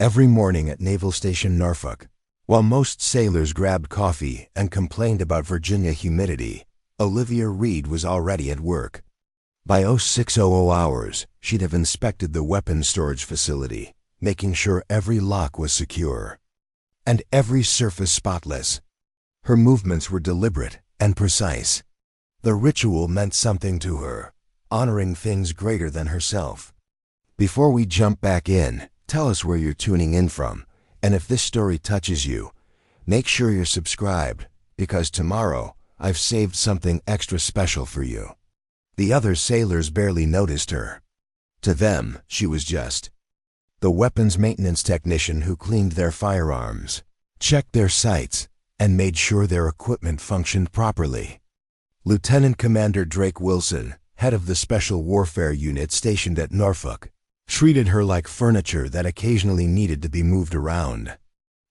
Every morning at Naval Station Norfolk, while most sailors grabbed coffee and complained about Virginia humidity, Olivia Reed was already at work. By 0600 hours, she'd have inspected the weapons storage facility, making sure every lock was secure and every surface spotless. Her movements were deliberate and precise. The ritual meant something to her, honoring things greater than herself. Before we jump back in, tell us where you're tuning in from, and if this story touches you, make sure you're subscribed, because tomorrow I've saved something extra special for you. The other sailors barely noticed her. To them, she was just the weapons maintenance technician who cleaned their firearms, checked their sights, and made sure their equipment functioned properly. Lieutenant Commander Drake Wilson, head of the Special Warfare Unit stationed at Norfolk, treated her like furniture that occasionally needed to be moved around.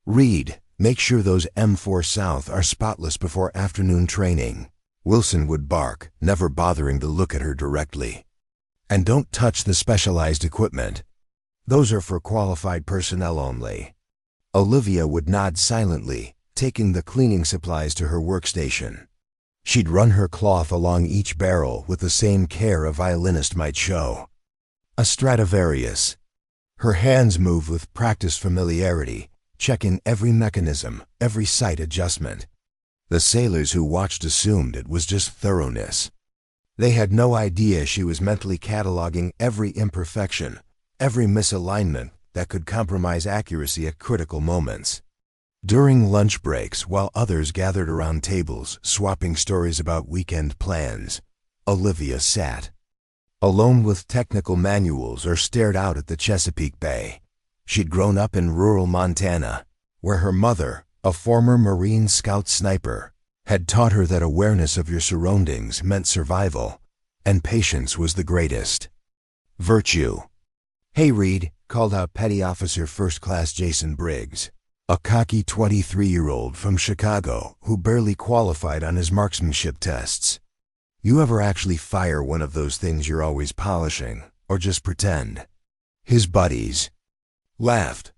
Reed, make sure those M4 South are spotless before afternoon training. Wilson would bark, never bothering to look at her directly. And don't touch the specialized equipment. Those are for qualified personnel only. Olivia would nod silently, taking the cleaning supplies to her workstation. She'd run her cloth along each barrel with the same care a violinist might show. A Stradivarius. Her hands moved with practiced familiarity, checking every mechanism, every sight adjustment. The sailors who watched assumed it was just thoroughness. They had no idea she was mentally cataloging every imperfection, every misalignment that could compromise accuracy at critical moments. During lunch breaks, while others gathered around tables, swapping stories about weekend plans, Olivia sat alone with technical manuals or stared out at the Chesapeake Bay. She'd grown up in rural Montana, where her mother, a former Marine Scout sniper, had taught her that awareness of your surroundings meant survival, and patience was the greatest virtue. "Hey, Reed," called out Petty Officer First Class Jason Briggs, a cocky 23-year-old from Chicago who barely qualified on his marksmanship tests. "You ever actually fire one of those things you're always polishing, or just pretend?" His buddies laughed.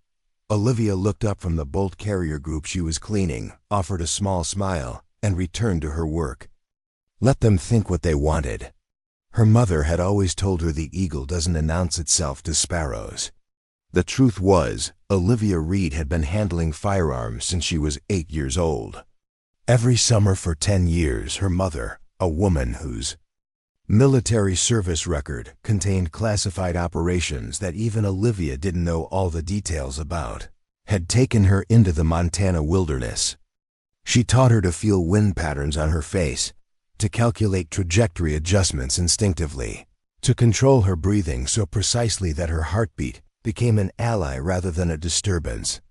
Olivia looked up from the bolt carrier group she was cleaning, offered a small smile, and returned to her work. Let them think what they wanted. Her mother had always told her the eagle doesn't announce itself to sparrows. The truth was, Olivia Reed had been handling firearms since she was 8 years old. Every summer for 10 years, her mother, a woman whose military service record contained classified operations that even Olivia didn't know all the details about, had taken her into the Montana wilderness. She taught her to feel wind patterns on her face, to calculate trajectory adjustments instinctively, to control her breathing so precisely that her heartbeat became an ally rather than a disturbance.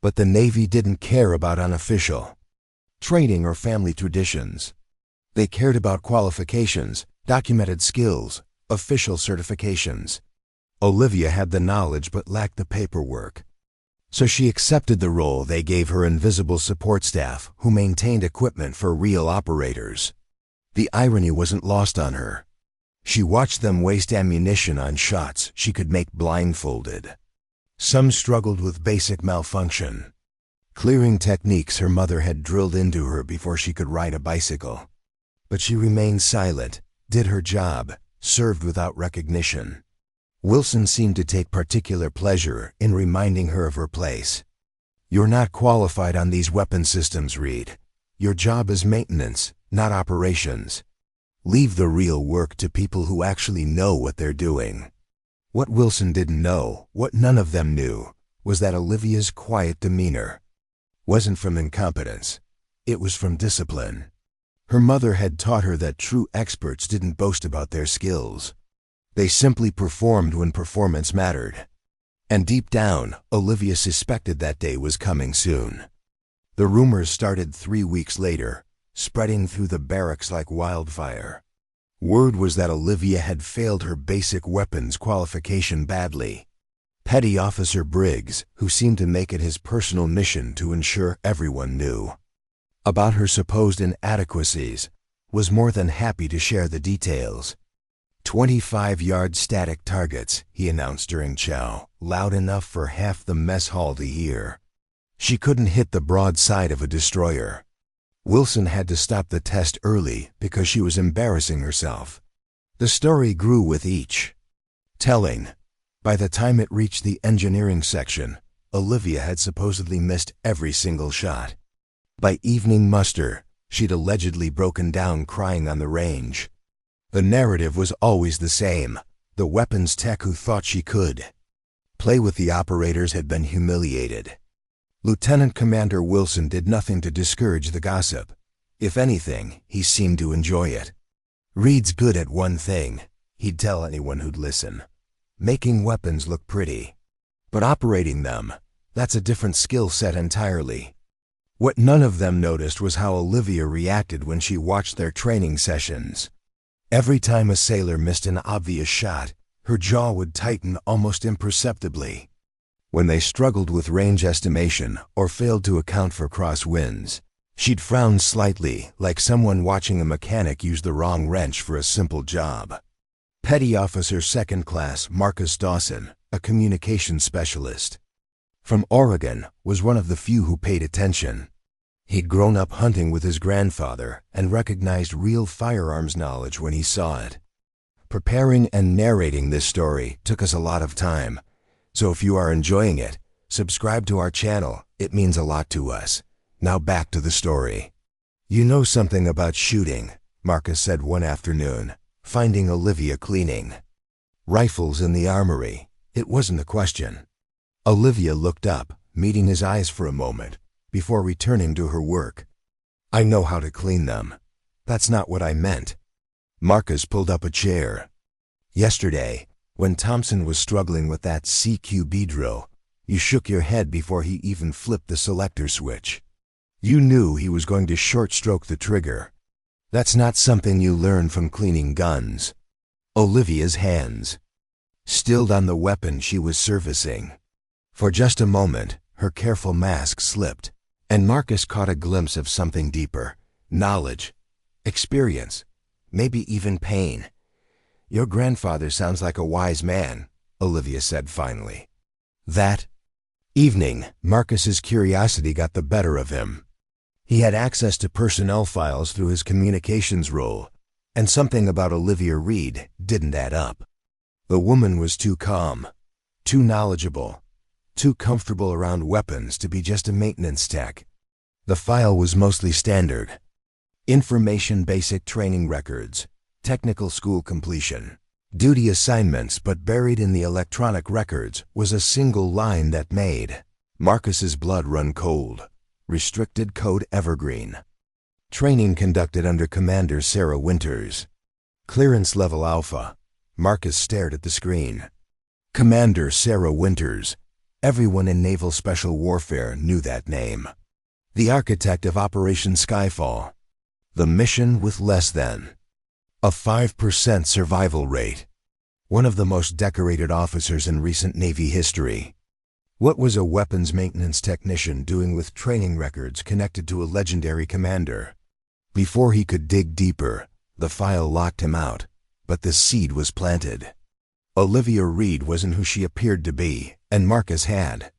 But the Navy didn't care about unofficial training or family traditions. They cared about qualifications, documented skills, official certifications. Olivia had the knowledge but lacked the paperwork. So she accepted the role they gave her invisible support staff who maintained equipment for real operators. The irony wasn't lost on her. She watched them waste ammunition on shots she could make blindfolded. Some struggled with basic malfunction, clearing techniques her mother had drilled into her before she could ride a bicycle. But she remained silent, did her job, served without recognition. Wilson seemed to take particular pleasure in reminding her of her place. "You're not qualified on these weapon systems, Reed. Your job is maintenance, not operations. Leave the real work to people who actually know what they're doing." What Wilson didn't know, what none of them knew, was that Olivia's quiet demeanor wasn't from incompetence. It was from discipline. Her mother had taught her that true experts didn't boast about their skills. They simply performed when performance mattered. And deep down, Olivia suspected that day was coming soon. The rumors started 3 weeks later, spreading through the barracks like wildfire. Word was that Olivia had failed her basic weapons qualification badly. Petty Officer Briggs, who seemed to make it his personal mission to ensure everyone knew about her supposed inadequacies, was more than happy to share the details. 25-yard static targets, he announced during chow, loud enough for half the mess hall to hear. She couldn't hit the broadside of a destroyer. Wilson had to stop the test early because she was embarrassing herself. The story grew with each telling. By the time it reached the engineering section, Olivia had supposedly missed every single shot. By evening muster, she'd allegedly broken down crying on the range. The narrative was always the same: the weapons tech who thought she could play with the operators had been humiliated. Lieutenant Commander Wilson did nothing to discourage the gossip. If anything, he seemed to enjoy it. Reed's good at one thing, he'd tell anyone who'd listen: making weapons look pretty. But operating them, that's a different skill set entirely. What none of them noticed was how Olivia reacted when she watched their training sessions. Every time a sailor missed an obvious shot, her jaw would tighten almost imperceptibly. When they struggled with range estimation or failed to account for crosswinds, she'd frown slightly, like someone watching a mechanic use the wrong wrench for a simple job. Petty Officer Second Class Marcus Dawson, a communications specialist from Oregon, was one of the few who paid attention. He'd grown up hunting with his grandfather and recognized real firearms knowledge when he saw it. Preparing and narrating this story took us a lot of time, so if you are enjoying it, subscribe to our channel. It means a lot to us. Now back to the story. "You know something about shooting," Marcus said one afternoon, finding Olivia cleaning rifles in the armory. It wasn't a question. Olivia looked up, meeting his eyes for a moment, before returning to her work. "I know how to clean them. That's not what I meant." Marcus pulled up a chair. "Yesterday, when Thompson was struggling with that CQB drill, you shook your head before he even flipped the selector switch. You knew he was going to short-stroke the trigger. That's not something you learn from cleaning guns." Olivia's hands stilled on the weapon she was servicing. For just a moment, her careful mask slipped, and Marcus caught a glimpse of something deeper: knowledge, experience, maybe even pain. "Your grandfather sounds like a wise man," Olivia said finally. That evening, Marcus's curiosity got the better of him. He had access to personnel files through his communications role, and something about Olivia Reed didn't add up. The woman was too calm, too knowledgeable, too comfortable around weapons to be just a maintenance tech. The file was mostly standard: information basic training records, technical school completion, duty assignments, but buried in the electronic records was a single line that made Marcus's blood run cold: restricted code evergreen. Training conducted under Commander Sarah Winters. Clearance level Alpha. Marcus stared at the screen. Commander Sarah Winters. Everyone in naval special warfare knew that name. The architect of Operation Skyfall. The mission with less than a 5% survival rate. One of the most decorated officers in recent Navy history. What was a weapons maintenance technician doing with training records connected to a legendary commander? Before he could dig deeper, the file locked him out, but the seed was planted. Olivia Reed wasn't who she appeared to be, and Marcus had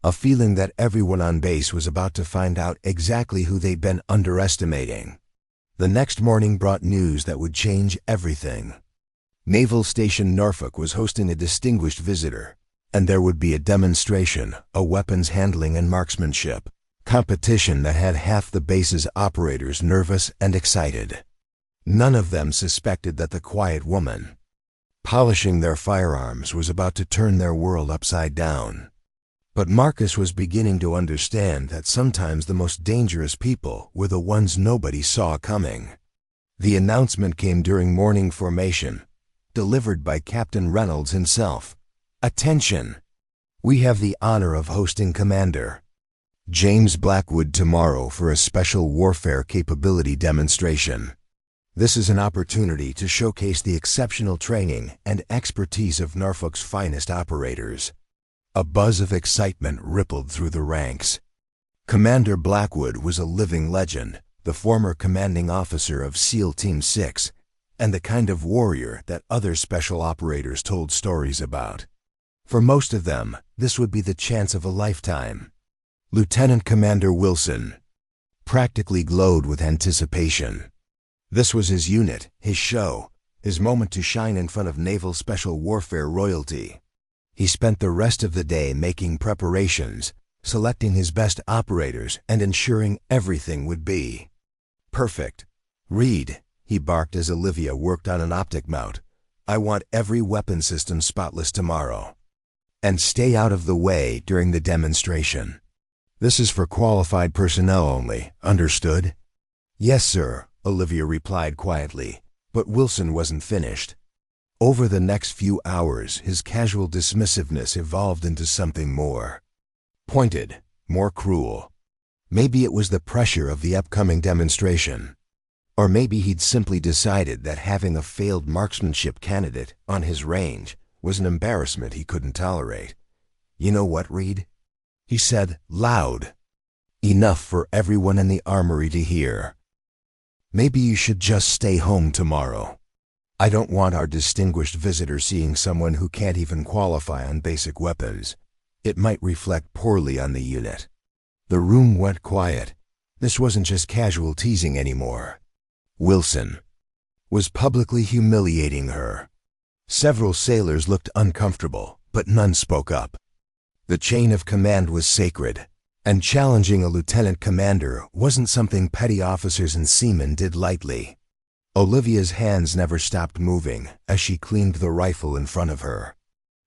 a feeling that everyone on base was about to find out exactly who they'd been underestimating. The next morning brought news that would change everything. Naval Station Norfolk was hosting a distinguished visitor, and there would be a demonstration, a weapons handling and marksmanship competition that had half the base's operators nervous and excited. None of them suspected that the quiet woman polishing their firearms was about to turn their world upside down. But Marcus was beginning to understand that sometimes the most dangerous people were the ones nobody saw coming. The announcement came during morning formation, delivered by Captain Reynolds himself. "Attention! We have the honor of hosting Commander James Blackwood tomorrow for a special warfare capability demonstration. This is an opportunity to showcase the exceptional training and expertise of Norfolk's finest operators." A buzz of excitement rippled through the ranks. Commander Blackwood was a living legend, the former commanding officer of SEAL Team 6, and the kind of warrior that other special operators told stories about. For most of them, this would be the chance of a lifetime. Lieutenant Commander Wilson practically glowed with anticipation. This was his unit, his show, his moment to shine in front of naval special warfare royalty. He spent the rest of the day making preparations, selecting his best operators, and ensuring everything would be perfect. "Reed," he barked as Olivia worked on an optic mount, "I want every weapon system spotless tomorrow. And stay out of the way during the demonstration. This is for qualified personnel only, understood?" "Yes, sir," Olivia replied quietly, but Wilson wasn't finished. Over the next few hours, his casual dismissiveness evolved into something more pointed, more cruel. Maybe it was the pressure of the upcoming demonstration. Or maybe he'd simply decided that having a failed marksmanship candidate on his range was an embarrassment he couldn't tolerate. "You know what, Reed?" he said, loud enough for everyone in the armory to hear. "Maybe you should just stay home tomorrow. I don't want our distinguished visitor seeing someone who can't even qualify on basic weapons. It might reflect poorly on the unit." The room went quiet. This wasn't just casual teasing anymore. Wilson was publicly humiliating her. Several sailors looked uncomfortable, but none spoke up. The chain of command was sacred, and challenging a lieutenant commander wasn't something petty officers and seamen did lightly. Olivia's hands never stopped moving as she cleaned the rifle in front of her.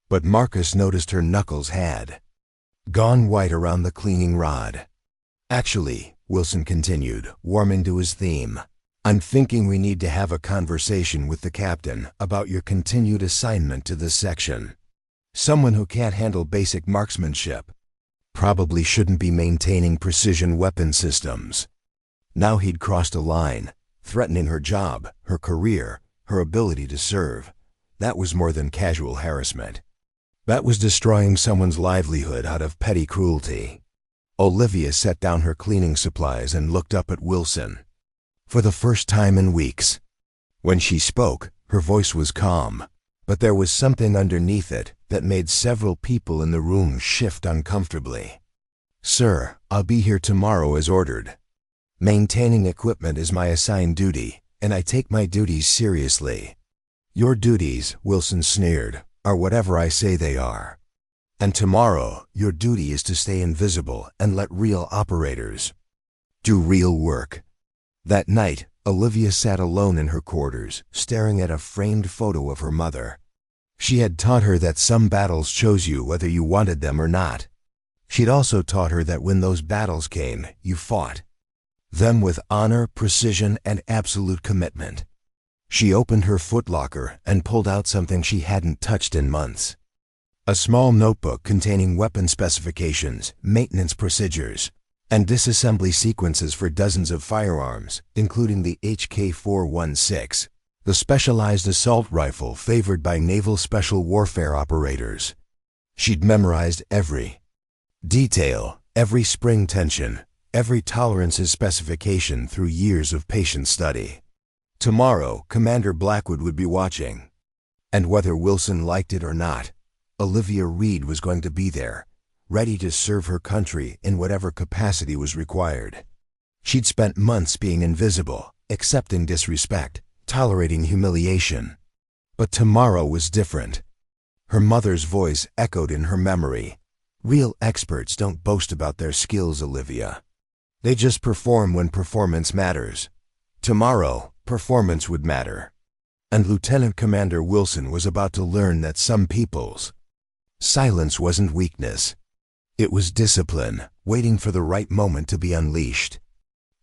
But Marcus noticed her knuckles had gone white around the cleaning rod. "Actually," Wilson continued, warming to his theme, "I'm thinking we need to have a conversation with the captain about your continued assignment to this section. Someone who can't handle basic marksmanship probably shouldn't be maintaining precision weapon systems." Now he'd crossed a line, threatening her job, her career, her ability to serve. That was more than casual harassment. That was destroying someone's livelihood out of petty cruelty. Olivia set down her cleaning supplies and looked up at Wilson. For the first time in weeks. When she spoke, her voice was calm, but there was something underneath it that made several people in the room shift uncomfortably. "Sir, I'll be here tomorrow as ordered. Maintaining equipment is my assigned duty, and I take my duties seriously." "Your duties," Wilson sneered, "are whatever I say they are. And tomorrow, your duty is to stay invisible and let real operators do real work." That night, Olivia sat alone in her quarters, staring at a framed photo of her mother. She had taught her that some battles chose you whether you wanted them or not. She'd also taught her that when those battles came, you fought them with honor, precision, and absolute commitment. She opened her footlocker and pulled out something she hadn't touched in months. A small notebook containing weapon specifications, maintenance procedures, and disassembly sequences for dozens of firearms, including the HK416, the specialized assault rifle favored by naval special warfare operators. She'd memorized every detail, every spring tension, every tolerances specification through years of patient study. Tomorrow, Commander Blackwood would be watching. And whether Wilson liked it or not, Olivia Reed was going to be there, ready to serve her country in whatever capacity was required. She'd spent months being invisible, accepting disrespect, tolerating humiliation. But tomorrow was different. Her mother's voice echoed in her memory. "Real experts don't boast about their skills, Olivia. They just perform when performance matters." Tomorrow, performance would matter. And Lieutenant Commander Wilson was about to learn that some people's silence wasn't weakness. It was discipline, waiting for the right moment to be unleashed.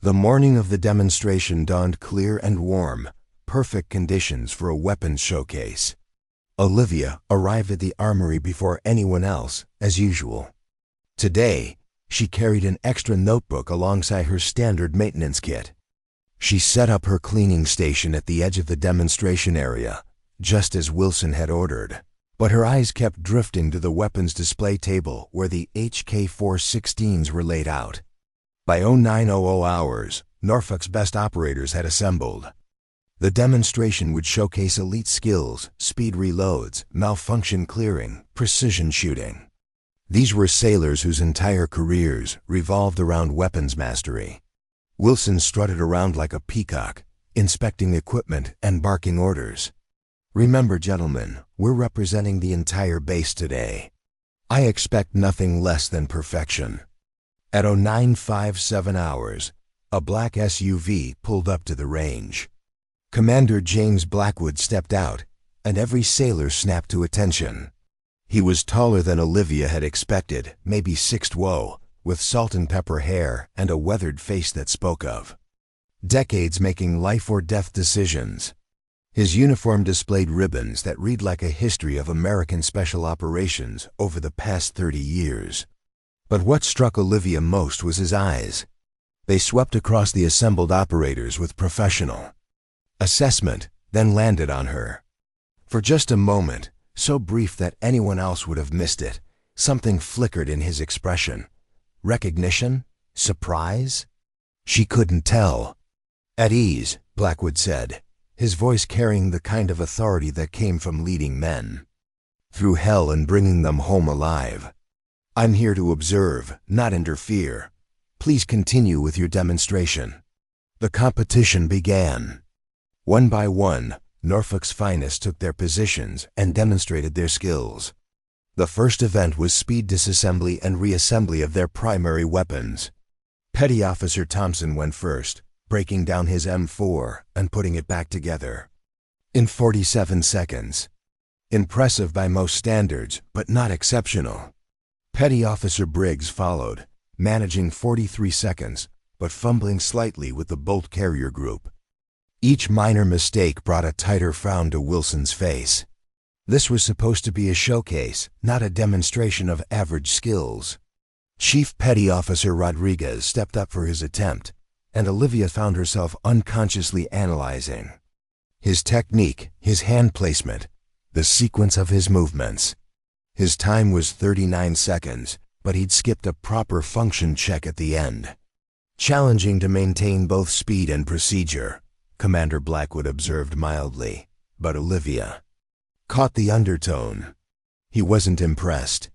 The morning of the demonstration dawned clear and warm, perfect conditions for a weapons showcase. Olivia arrived at the armory before anyone else, as usual. Today, she carried an extra notebook alongside her standard maintenance kit. She set up her cleaning station at the edge of the demonstration area, just as Wilson had ordered. But her eyes kept drifting to the weapons display table where the HK416s were laid out. By 0900 hours, Norfolk's best operators had assembled. The demonstration would showcase elite skills, speed reloads, malfunction clearing, precision shooting. These were sailors whose entire careers revolved around weapons mastery. Wilson strutted around like a peacock, inspecting equipment and barking orders. "Remember, gentlemen, we're representing the entire base today. I expect nothing less than perfection." At 0957 hours, a black SUV pulled up to the range. Commander James Blackwood stepped out, and every sailor snapped to attention. He was taller than Olivia had expected, maybe 6'2", with salt and pepper hair and a weathered face that spoke of decades making life-or-death decisions. His uniform displayed ribbons that read like a history of American special operations over the past 30 years. But what struck Olivia most was his eyes. They swept across the assembled operators with professional assessment, then landed on her. For just a moment, so brief that anyone else would have missed it, something flickered in his expression. Recognition? Surprise? She couldn't tell. "At ease," Blackwood said, his voice carrying the kind of authority that came from leading men through hell and bringing them home alive. "I'm here to observe, not interfere. Please continue with your demonstration." The competition began. One by one, Norfolk's finest took their positions and demonstrated their skills. The first event was speed disassembly and reassembly of their primary weapons. Petty Officer Thompson went first, breaking down his M4 and putting it back together in 47 seconds. Impressive by most standards, but not exceptional. Petty Officer Briggs followed, managing 43 seconds, but fumbling slightly with the bolt carrier group. Each minor mistake brought a tighter frown to Wilson's face. This was supposed to be a showcase, not a demonstration of average skills. Chief Petty Officer Rodriguez stepped up for his attempt, and Olivia found herself unconsciously analyzing his technique, his hand placement, the sequence of his movements. His time was 39 seconds, but he'd skipped a proper function check at the end. "Challenging to maintain both speed and procedure," Commander Blackwood observed mildly, but Olivia caught the undertone. He wasn't impressed.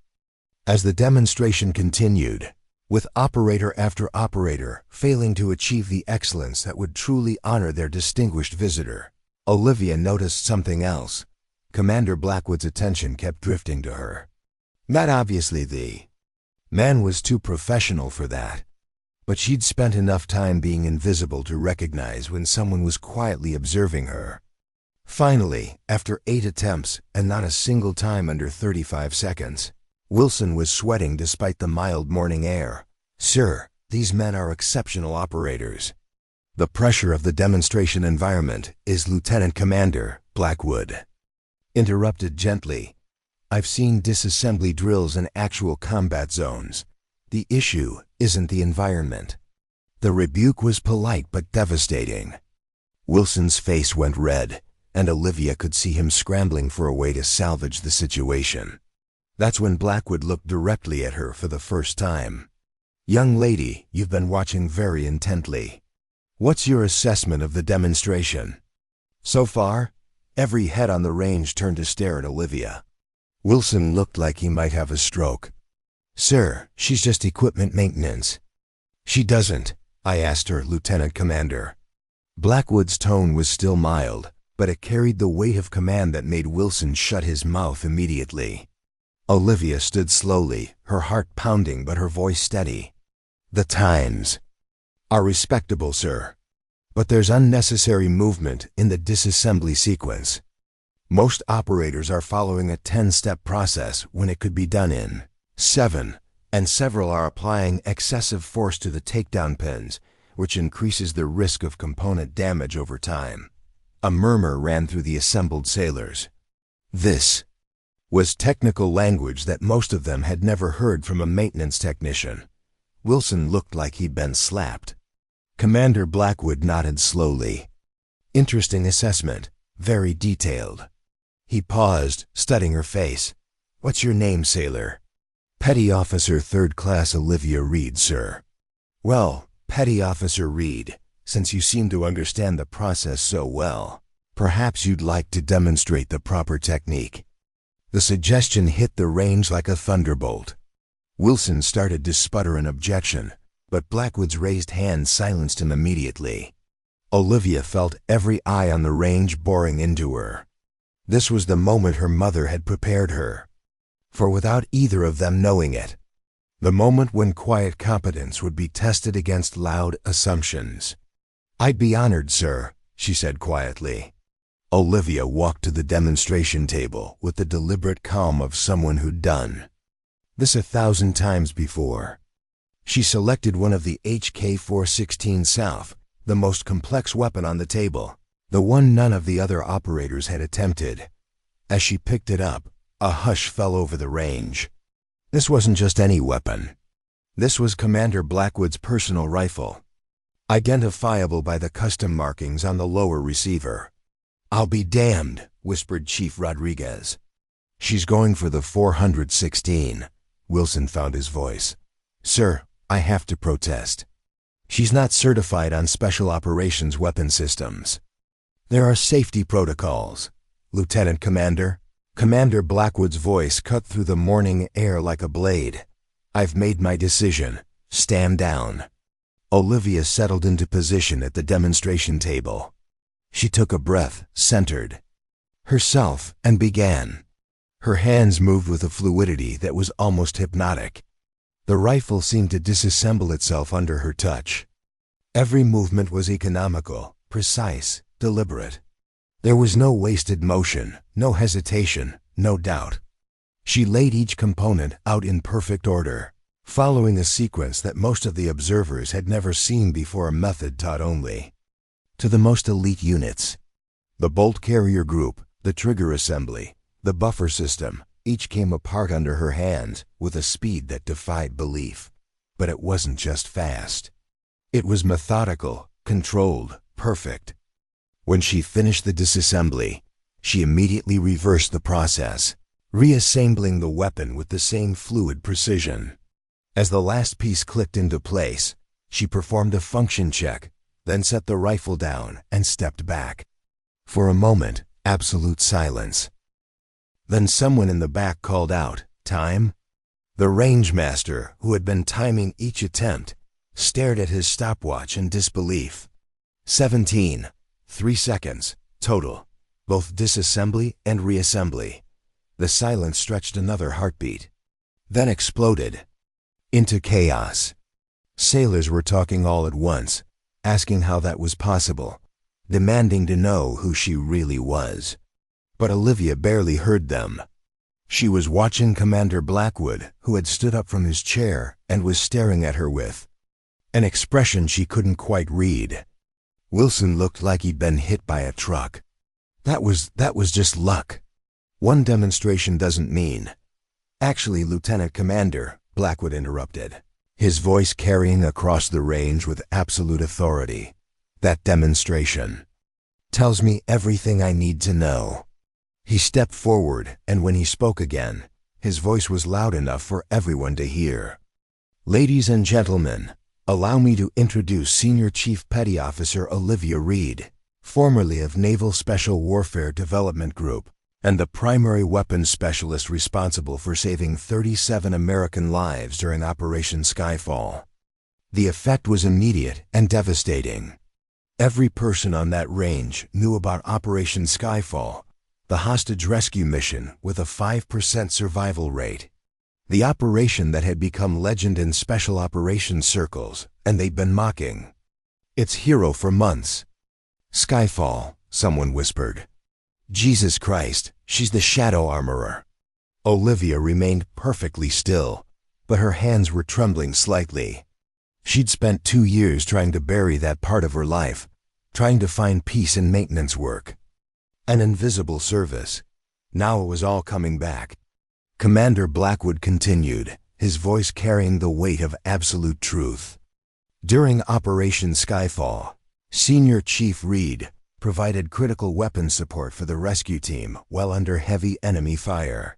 As the demonstration continued, with operator after operator failing to achieve the excellence that would truly honor their distinguished visitor, Olivia noticed something else. Commander Blackwood's attention kept drifting to her. Not obviously the man was too professional for that, but she'd spent enough time being invisible to recognize when someone was quietly observing her. Finally, after 8 attempts and not a single time under 35 seconds, Wilson was sweating despite the mild morning air. "Sir, these men are exceptional operators." "The pressure of the demonstration environment is Lieutenant Commander," Blackwood interrupted gently. "I've seen disassembly drills in actual combat zones. The issue isn't the environment." The rebuke was polite but devastating. Wilson's face went red, and Olivia could see him scrambling for a way to salvage the situation. That's when Blackwood looked directly at her for the first time. "Young lady, you've been watching very intently. What's your assessment of the demonstration?" So far, every head on the range turned to stare at Olivia. Wilson looked like he might have a stroke. "Sir, she's just equipment maintenance." "She doesn't," I asked her, Lieutenant Commander. Blackwood's tone was still mild, but it carried the weight of command that made Wilson shut his mouth immediately. Olivia stood slowly, her heart pounding but her voice steady. "The times are respectable, sir, but there's unnecessary movement in the disassembly sequence. Most operators are following a 10-step process when it could be done in 7, and several are applying excessive force to the takedown pins, which increases the risk of component damage over time." A murmur ran through the assembled sailors. This was technical language that most of them had never heard from a maintenance technician. Wilson looked like he'd been slapped. Commander Blackwood nodded slowly. "Interesting assessment, very detailed." He paused, studying her face. "What's your name, sailor?" "Petty Officer 3rd Class Olivia Reed, sir." "Well, Petty Officer Reed, since you seem to understand the process so well, perhaps you'd like to demonstrate the proper technique." The suggestion hit the range like a thunderbolt. Wilson started to sputter an objection, but Blackwood's raised hand silenced him immediately. Olivia felt every eye on the range boring into her. This was the moment her mother had prepared her for, without either of them knowing it. The moment when quiet competence would be tested against loud assumptions. "I'd be honored, sir," she said quietly. Olivia walked to the demonstration table with the deliberate calm of someone who'd done this 1,000 times before. She selected one of the HK416 South, the most complex weapon on the table, the one none of the other operators had attempted. As she picked it up, a hush fell over the range. This wasn't just any weapon. This was Commander Blackwood's personal rifle, identifiable by the custom markings on the lower receiver. "I'll be damned," whispered Chief Rodriguez. "She's going for the 416. Wilson found his voice. "Sir, I have to protest. She's not certified on special operations weapon systems. There are safety protocols, Lieutenant Commander." Commander Blackwood's voice cut through the morning air like a blade. "I've made my decision. Stand down." Olivia settled into position at the demonstration table. She took a breath, centered herself, and began. Her hands moved with a fluidity that was almost hypnotic. The rifle seemed to disassemble itself under her touch. Every movement was economical, precise, deliberate. There was no wasted motion, no hesitation, no doubt. She laid each component out in perfect order, following a sequence that most of the observers had never seen before, a method taught only to the most elite units. The bolt carrier group, the trigger assembly, the buffer system, each came apart under her hands with a speed that defied belief. But it wasn't just fast. It was methodical, controlled, perfect. When she finished the disassembly, she immediately reversed the process, reassembling the weapon with the same fluid precision. As the last piece clicked into place, she performed a function check, then set the rifle down and stepped back. For a moment, absolute silence. Then someone in the back called out, "Time?" The rangemaster, who had been timing each attempt, stared at his stopwatch in disbelief. 17. 3 seconds, total, both disassembly and reassembly. The silence stretched another heartbeat, then exploded into chaos. Sailors were talking all at once, asking how that was possible, demanding to know who she really was. But Olivia barely heard them. She was watching Commander Blackwood, who had stood up from his chair and was staring at her with an expression she couldn't quite read. Wilson looked like he'd been hit by a truck. That was just luck. One demonstration doesn't mean. Actually, Lieutenant Commander, Blackwood interrupted, his voice carrying across the range with absolute authority. That demonstration tells me everything I need to know. He stepped forward, and when he spoke again, his voice was loud enough for everyone to hear. "Ladies and gentlemen, allow me to introduce Senior Chief Petty Officer Olivia Reed, formerly of Naval Special Warfare Development Group, and the primary weapons specialist responsible for saving 37 American lives during Operation Skyfall." The effect was immediate and devastating. Every person on that range knew about Operation Skyfall, the hostage rescue mission with a 5% survival rate. The operation that had become legend in special operations circles, and they'd been mocking its hero for months. "Skyfall," someone whispered. "Jesus Christ, she's the shadow armorer." Olivia remained perfectly still, but her hands were trembling slightly. She'd spent 2 years trying to bury that part of her life, trying to find peace in maintenance work. An invisible service. Now it was all coming back. Commander Blackwood continued, his voice carrying the weight of absolute truth. During Operation Skyfall, Senior Chief Reed provided critical weapons support for the rescue team while under heavy enemy fire.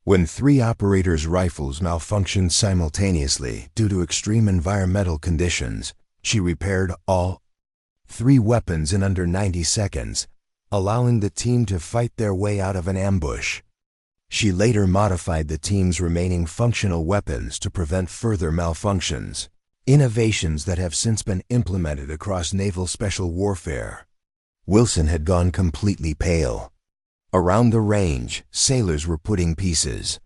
When 3 operators' rifles malfunctioned simultaneously due to extreme environmental conditions, she repaired all 3 weapons in under 90 seconds, allowing the team to fight their way out of an ambush. She later modified the team's remaining functional weapons to prevent further malfunctions, innovations that have since been implemented across naval special warfare. Wilson had gone completely pale. Around the range, sailors were putting pieces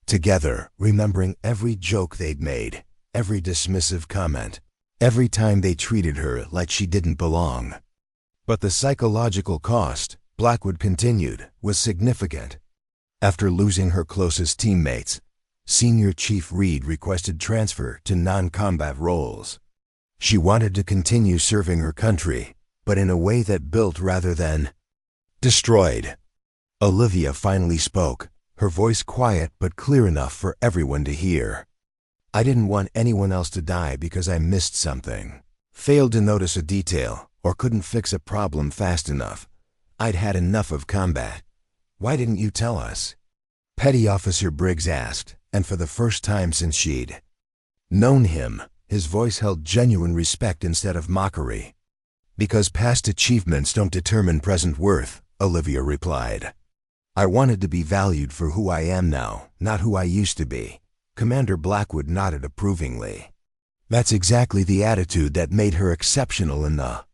together, remembering every joke they'd made, every dismissive comment, every time they treated her like she didn't belong. But the psychological cost, Blackwood continued, was significant. After losing her closest teammates, Senior Chief Reed requested transfer to non-combat roles. She wanted to continue serving her country, but in a way that built rather than destroyed. Olivia finally spoke, her voice quiet but clear enough for everyone to hear. I didn't want anyone else to die because I missed something, failed to notice a detail, or couldn't fix a problem fast enough. I'd had enough of combat. Why didn't you tell us? Petty Officer Briggs asked, and for the first time since she'd known him, his voice held genuine respect instead of mockery. Because past achievements don't determine present worth, Olivia replied. I wanted to be valued for who I am now, not who I used to be. Commander Blackwood nodded approvingly. That's exactly the attitude that made her exceptional in the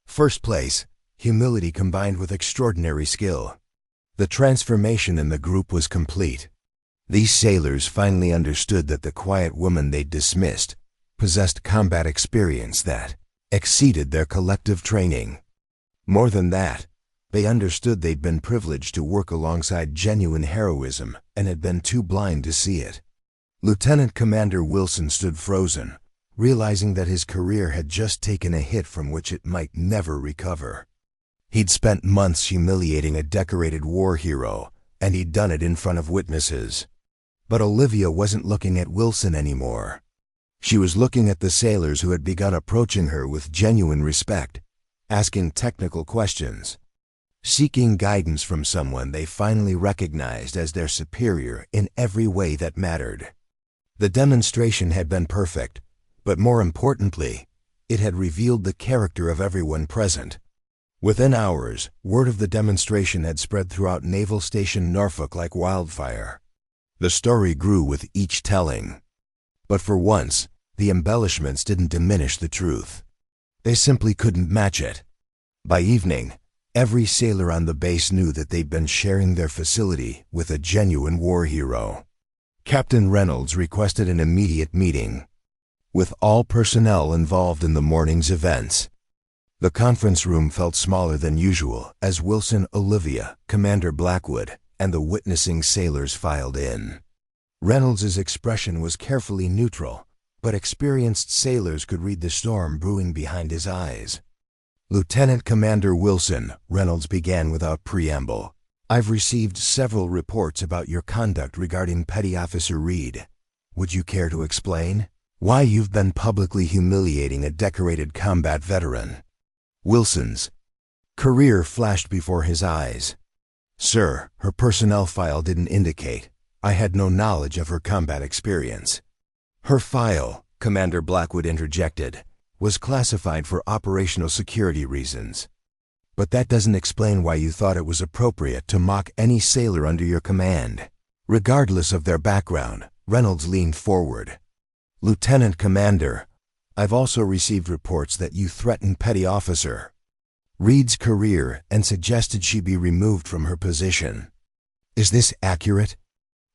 first place, humility combined with extraordinary skill. The transformation in the group was complete. These sailors finally understood that the quiet woman they'd dismissed possessed combat experience that exceeded their collective training. More than that, they understood they'd been privileged to work alongside genuine heroism and had been too blind to see it. Lieutenant Commander Wilson stood frozen, realizing that his career had just taken a hit from which it might never recover. He'd spent months humiliating a decorated war hero, and he'd done it in front of witnesses. But Olivia wasn't looking at Wilson anymore. She was looking at the sailors who had begun approaching her with genuine respect, asking technical questions, seeking guidance from someone they finally recognized as their superior in every way that mattered. The demonstration had been perfect, but more importantly, it had revealed the character of everyone present. Within hours, word of the demonstration had spread throughout Naval Station Norfolk like wildfire. The story grew with each telling. But for once, the embellishments didn't diminish the truth. They simply couldn't match it. By evening, every sailor on the base knew that they'd been sharing their facility with a genuine war hero. Captain Reynolds requested an immediate meeting with all personnel involved in the morning's events. The conference room felt smaller than usual as Wilson, Olivia, Commander Blackwood, and the witnessing sailors filed in. Reynolds's expression was carefully neutral, but experienced sailors could read the storm brewing behind his eyes. Lieutenant Commander Wilson, Reynolds began without preamble. I've received several reports about your conduct regarding Petty Officer Reed. Would you care to explain why you've been publicly humiliating a decorated combat veteran? Wilson's career flashed before his eyes. Sir, her personnel file didn't indicate. I had no knowledge of her combat experience. Her file, Commander Blackwood interjected, was classified for operational security reasons. But that doesn't explain why you thought it was appropriate to mock any sailor under your command. Regardless of their background, Reynolds leaned forward. Lieutenant Commander, I've also received reports that you threatened Petty Officer Reed's career and suggested she be removed from her position. Is this accurate?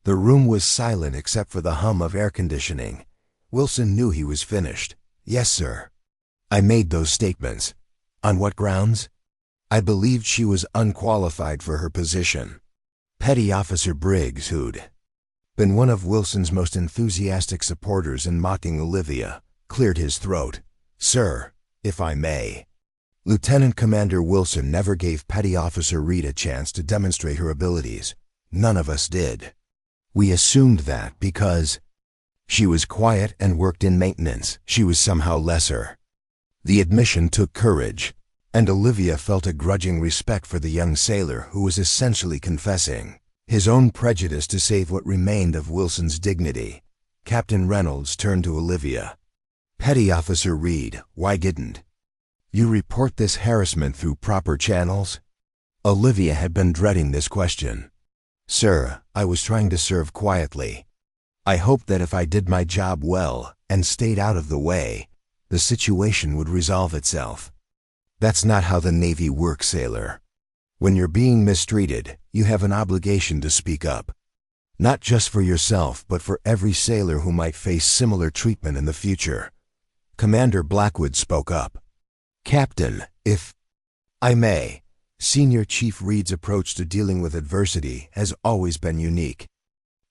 The room was silent except for the hum of air conditioning. Wilson knew he was finished. Yes, sir. I made those statements. On what grounds? I believed she was unqualified for her position. Petty Officer Briggs, who'd been one of Wilson's most enthusiastic supporters in mocking Olivia, cleared his throat. Sir, if I may. Lieutenant Commander Wilson never gave Petty Officer Reed a chance to demonstrate her abilities. None of us did. We assumed that because she was quiet and worked in maintenance, she was somehow lesser. The admission took courage, and Olivia felt a grudging respect for the young sailor who was essentially confessing his own prejudice to save what remained of Wilson's dignity. Captain Reynolds turned to Olivia. Petty Officer Reed, why didn't You report this harassment through proper channels? Olivia had been dreading this question. Sir, I was trying to serve quietly. I hoped that if I did my job well and stayed out of the way, the situation would resolve itself. That's not how the Navy works, sailor. When you're being mistreated, you have an obligation to speak up. Not just for yourself, but for every sailor who might face similar treatment in the future. Commander Blackwood spoke up. Captain, if I may, Senior Chief Reed's approach to dealing with adversity has always been unique.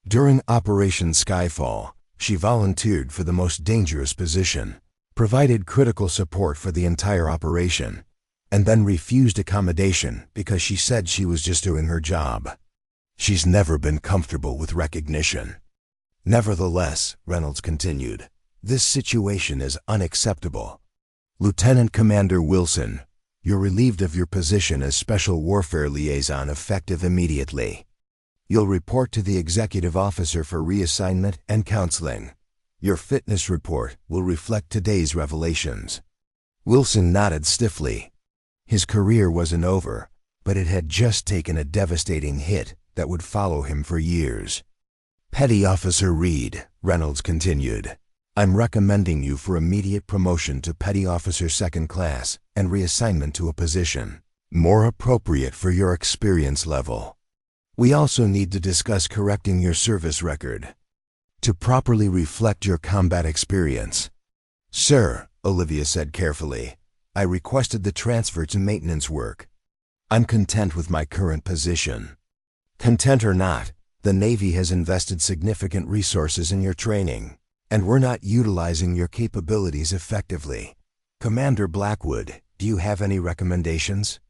During Operation Skyfall, she volunteered for the most dangerous position, provided critical support for the entire operation, and then refused accommodation because she said she was just doing her job. She's never been comfortable with recognition. Nevertheless, Reynolds continued, this situation is unacceptable. Lieutenant Commander Wilson, you're relieved of your position as Special Warfare Liaison effective immediately. You'll report to the Executive Officer for reassignment and counseling. Your fitness report will reflect today's revelations. Wilson nodded stiffly. His career wasn't over, but it had just taken a devastating hit that would follow him for years. Petty Officer Reed, Reynolds continued, I'm recommending you for immediate promotion to Petty Officer Second Class and reassignment to a position more appropriate for your experience level. We also need to discuss correcting your service record to properly reflect your combat experience. Sir, Olivia said carefully, I requested the transfer to maintenance work. I'm content with my current position. Content or not, the Navy has invested significant resources in your training, and we're not utilizing your capabilities effectively. Commander Blackwood, do you have any recommendations?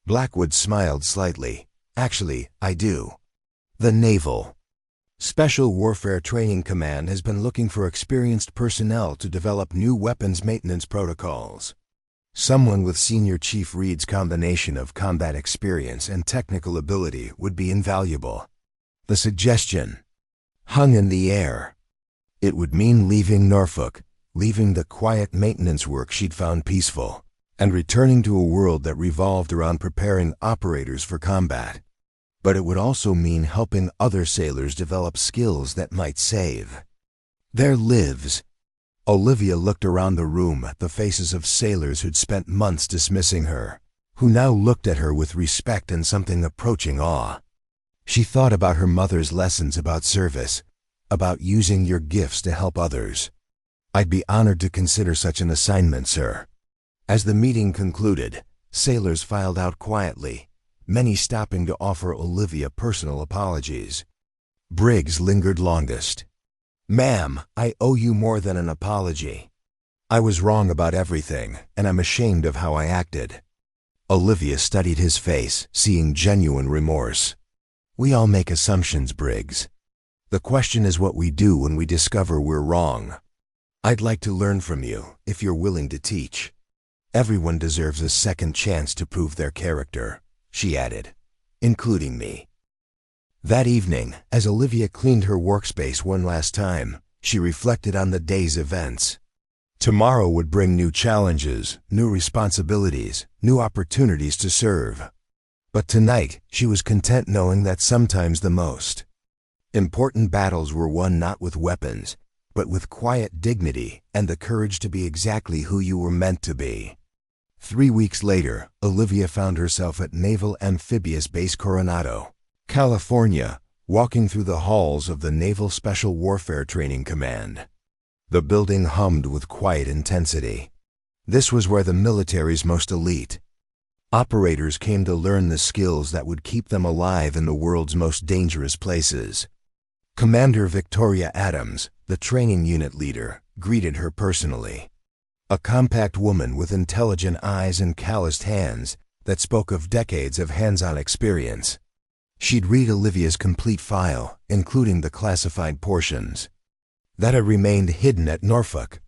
Blackwood smiled slightly. Actually, I do. The Naval Special Warfare Training Command has been looking for experienced personnel to develop new weapons maintenance protocols. Someone with Senior Chief Reed's combination of combat experience and technical ability would be invaluable. The suggestion hung in the air. It would mean leaving Norfolk, leaving the quiet maintenance work she'd found peaceful, and returning to a world that revolved around preparing operators for combat. But it would also mean helping other sailors develop skills that might save their lives. Olivia looked around the room at the faces of sailors who'd spent months dismissing her, who now looked at her with respect and something approaching awe. She thought about her mother's lessons about service, about using your gifts to help others. I'd be honored to consider such an assignment, sir. As the meeting concluded, sailors filed out quietly, many stopping to offer Olivia personal apologies. Briggs lingered longest. Ma'am, I owe you more than an apology. I was wrong about everything, and I'm ashamed of how I acted. Olivia studied his face, seeing genuine remorse. We all make assumptions, Briggs. The question is what we do when we discover we're wrong. I'd like to learn from you, if you're willing to teach. Everyone deserves a second chance to prove their character, she added, including me. That evening, as Olivia cleaned her workspace one last time, she reflected on the day's events. Tomorrow would bring new challenges, new responsibilities, new opportunities to serve. But tonight, she was content knowing that sometimes the most important battles were won not with weapons, but with quiet dignity and the courage to be exactly who you were meant to be. 3 weeks later, Olivia found herself at Naval Amphibious Base Coronado, California, walking through the halls of the Naval Special Warfare Training Command. The building hummed with quiet intensity. This was where the military's most elite operators came to learn the skills that would keep them alive in the world's most dangerous places. Commander Victoria Adams, the training unit leader, greeted her personally. A compact woman with intelligent eyes and calloused hands that spoke of decades of hands-on experience. She'd read Olivia's complete file, including the classified portions that had remained hidden at Norfolk.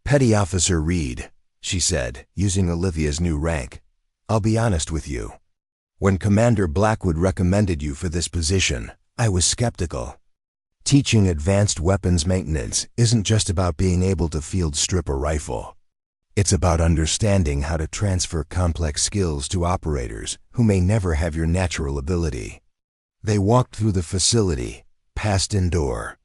Petty Officer Reed, she said, using Olivia's new rank. I'll be honest with you. When Commander Blackwood recommended you for this position, I was skeptical. Teaching advanced weapons maintenance isn't just about being able to field strip a rifle. It's about understanding how to transfer complex skills to operators who may never have your natural ability. They walked through the facility, past indoor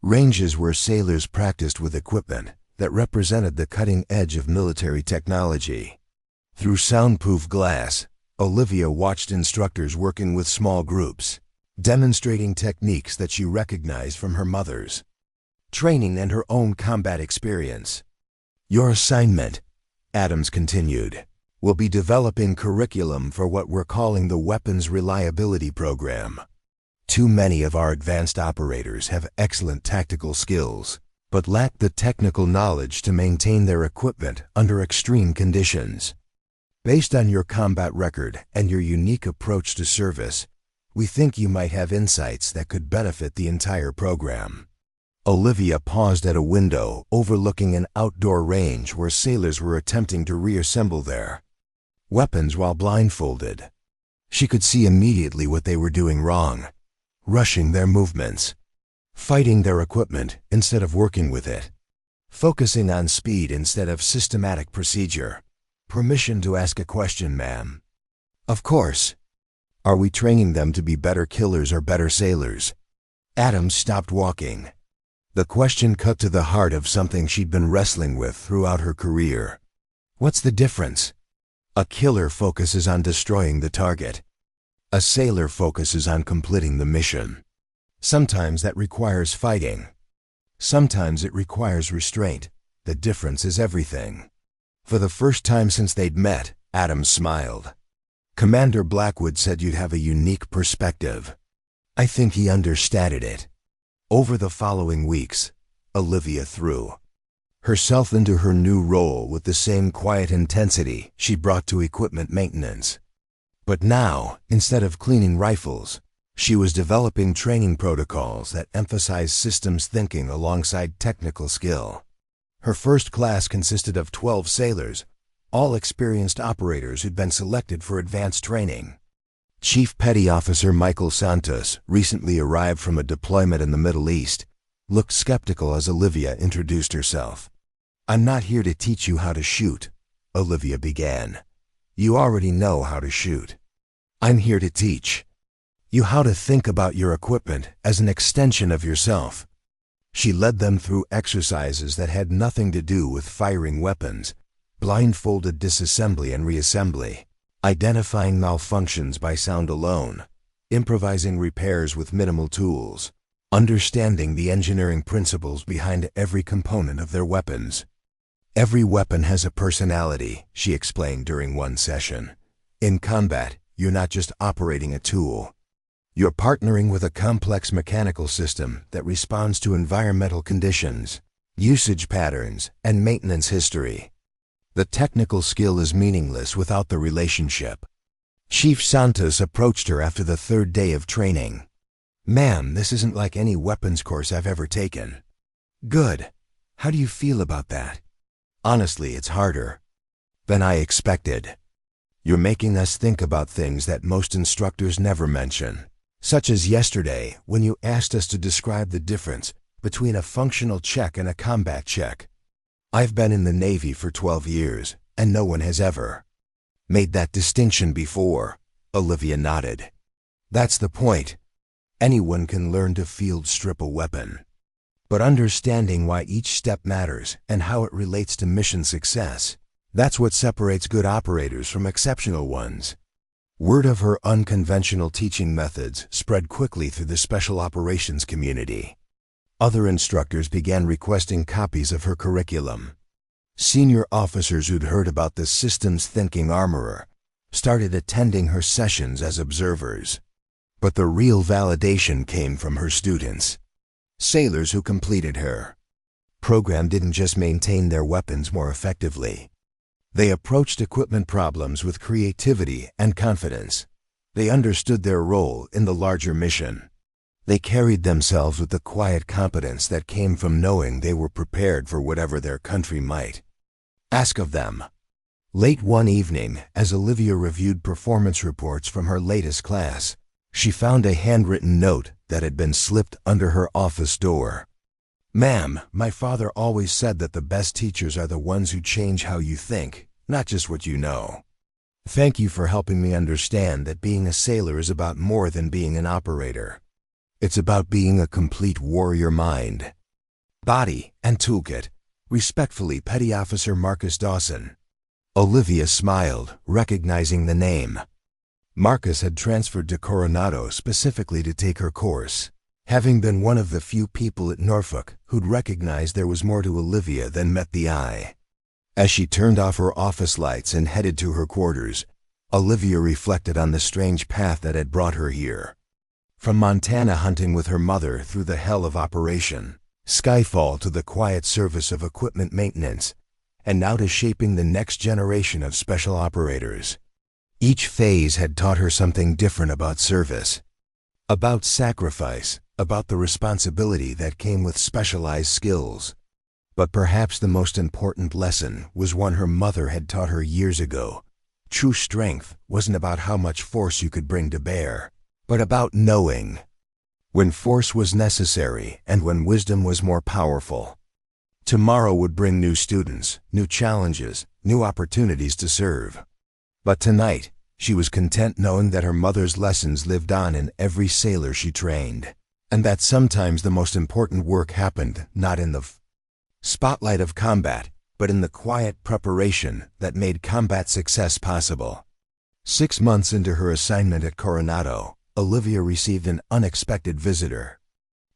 ranges where sailors practiced with equipment that represented the cutting edge of military technology. Through soundproof glass, Olivia watched instructors working with small groups, demonstrating techniques that she recognized from her mother's training and her own combat experience. Your assignment, Adams continued, will be developing curriculum for what we're calling the Weapons Reliability Program. Too many of our advanced operators have excellent tactical skills, but lack the technical knowledge to maintain their equipment under extreme conditions. Based on your combat record and your unique approach to service, we think you might have insights that could benefit the entire program. Olivia paused at a window overlooking an outdoor range where sailors were attempting to reassemble their weapons while blindfolded. She could see immediately what they were doing wrong: rushing their movements, fighting their equipment instead of working with it, focusing on speed instead of systematic procedure. Permission to ask a question, ma'am? Of course. Are we training them to be better killers or better sailors? Adams stopped walking. The question cut to the heart of something she'd been wrestling with throughout her career. What's the difference? A killer focuses on destroying the target. A sailor focuses on completing the mission. Sometimes that requires fighting. Sometimes it requires restraint. The difference is everything. For the first time since they'd met, Adams smiled. Commander Blackwood said you'd have a unique perspective. I think he understated it. Over the following weeks, Olivia threw herself into her new role with the same quiet intensity she brought to equipment maintenance. But now, instead of cleaning rifles, she was developing training protocols that emphasized systems thinking alongside technical skill. Her first class consisted of 12 sailors, all experienced operators who'd been selected for advanced training. Chief Petty Officer Michael Santos, recently arrived from a deployment in the Middle East, looked skeptical as Olivia introduced herself. I'm not here to teach you how to shoot, Olivia began. You already know how to shoot. I'm here to teach you how to think about your equipment as an extension of yourself. She led them through exercises that had nothing to do with firing weapons, blindfolded disassembly and reassembly, identifying malfunctions by sound alone, improvising repairs with minimal tools, understanding the engineering principles behind every component of their weapons. Every weapon has a personality, she explained during one session. In combat, you're not just operating a tool. You're partnering with a complex mechanical system that responds to environmental conditions, usage patterns, and maintenance history. The technical skill is meaningless without the relationship. Chief Santos approached her after the third day of training. Ma'am, this isn't like any weapons course I've ever taken. Good. How do you feel about that? Honestly, it's harder than I expected. You're making us think about things that most instructors never mention. Such as yesterday, when you asked us to describe the difference between a functional check and a combat check. I've been in the Navy for 12 years, and no one has ever made that distinction before, Olivia nodded. That's the point. Anyone can learn to field strip a weapon. But understanding why each step matters and how it relates to mission success, that's what separates good operators from exceptional ones. Word of her unconventional teaching methods spread quickly through the special operations community. Other instructors began requesting copies of her curriculum. Senior officers who'd heard about the systems thinking armorer started attending her sessions as observers. But the real validation came from her students, sailors who completed her program didn't just maintain their weapons more effectively. They approached equipment problems with creativity and confidence. They understood their role in the larger mission. They carried themselves with the quiet competence that came from knowing they were prepared for whatever their country might ask of them. Late one evening, as Olivia reviewed performance reports from her latest class, she found a handwritten note that had been slipped under her office door. Ma'am, my father always said that the best teachers are the ones who change how you think, not just what you know. Thank you for helping me understand that being a sailor is about more than being an operator. It's about being a complete warrior mind, body, and toolkit. Respectfully, Petty Officer Marcus Dawson. Olivia smiled, recognizing the name. Marcus had transferred to Coronado specifically to take her course, having been one of the few people at Norfolk who'd recognized there was more to Olivia than met the eye. As she turned off her office lights and headed to her quarters, Olivia reflected on the strange path that had brought her here. From Montana hunting with her mother through the hell of Operation Skyfall to the quiet service of equipment maintenance, and now to shaping the next generation of special operators. Each phase had taught her something different about service, about sacrifice, about the responsibility that came with specialized skills. But perhaps the most important lesson was one her mother had taught her years ago. True strength wasn't about how much force you could bring to bear, but about knowing when force was necessary and when wisdom was more powerful. Tomorrow would bring new students, new challenges, new opportunities to serve. But tonight, she was content knowing that her mother's lessons lived on in every sailor she trained, and that sometimes the most important work happened not in the spotlight of combat, but in the quiet preparation that made combat success possible. 6 months into her assignment at Coronado, Olivia received an unexpected visitor.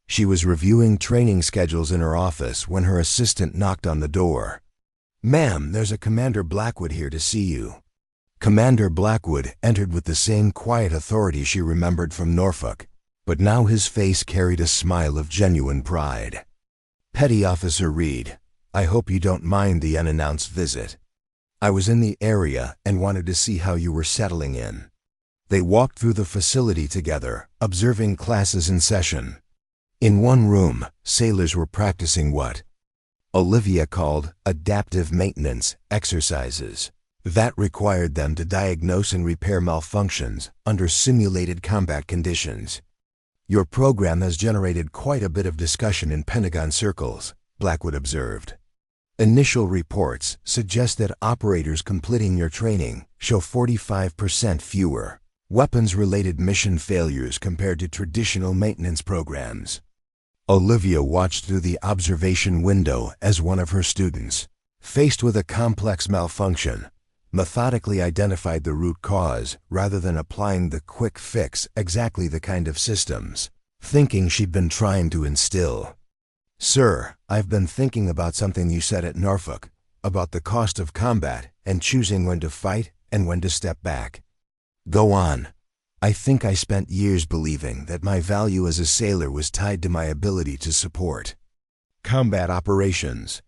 She was reviewing training schedules in her office when her assistant knocked on the door. "Ma'am, there's a Commander Blackwood here to see you." Commander Blackwood entered with the same quiet authority she remembered from Norfolk, but now his face carried a smile of genuine pride. "Petty Officer Reed, I hope you don't mind the unannounced visit. I was in the area and wanted to see how you were settling in." They walked through the facility together, observing classes in session. In one room, sailors were practicing what Olivia called adaptive maintenance exercises. That required them to diagnose and repair malfunctions under simulated combat conditions. "Your program has generated quite a bit of discussion in Pentagon circles," Blackwood observed. "Initial reports suggest that operators completing your training show 45% fewer weapons-related mission failures compared to traditional maintenance programs." Olivia watched through the observation window as one of her students, faced with a complex malfunction, methodically identified the root cause rather than applying the quick fix, exactly the kind of systems thinking she'd been trying to instill. "Sir, I've been thinking about something you said at Norfolk, about the cost of combat and choosing when to fight and when to step back." "Go on." "I think I spent years believing that my value as a sailor was tied to my ability to support combat operations.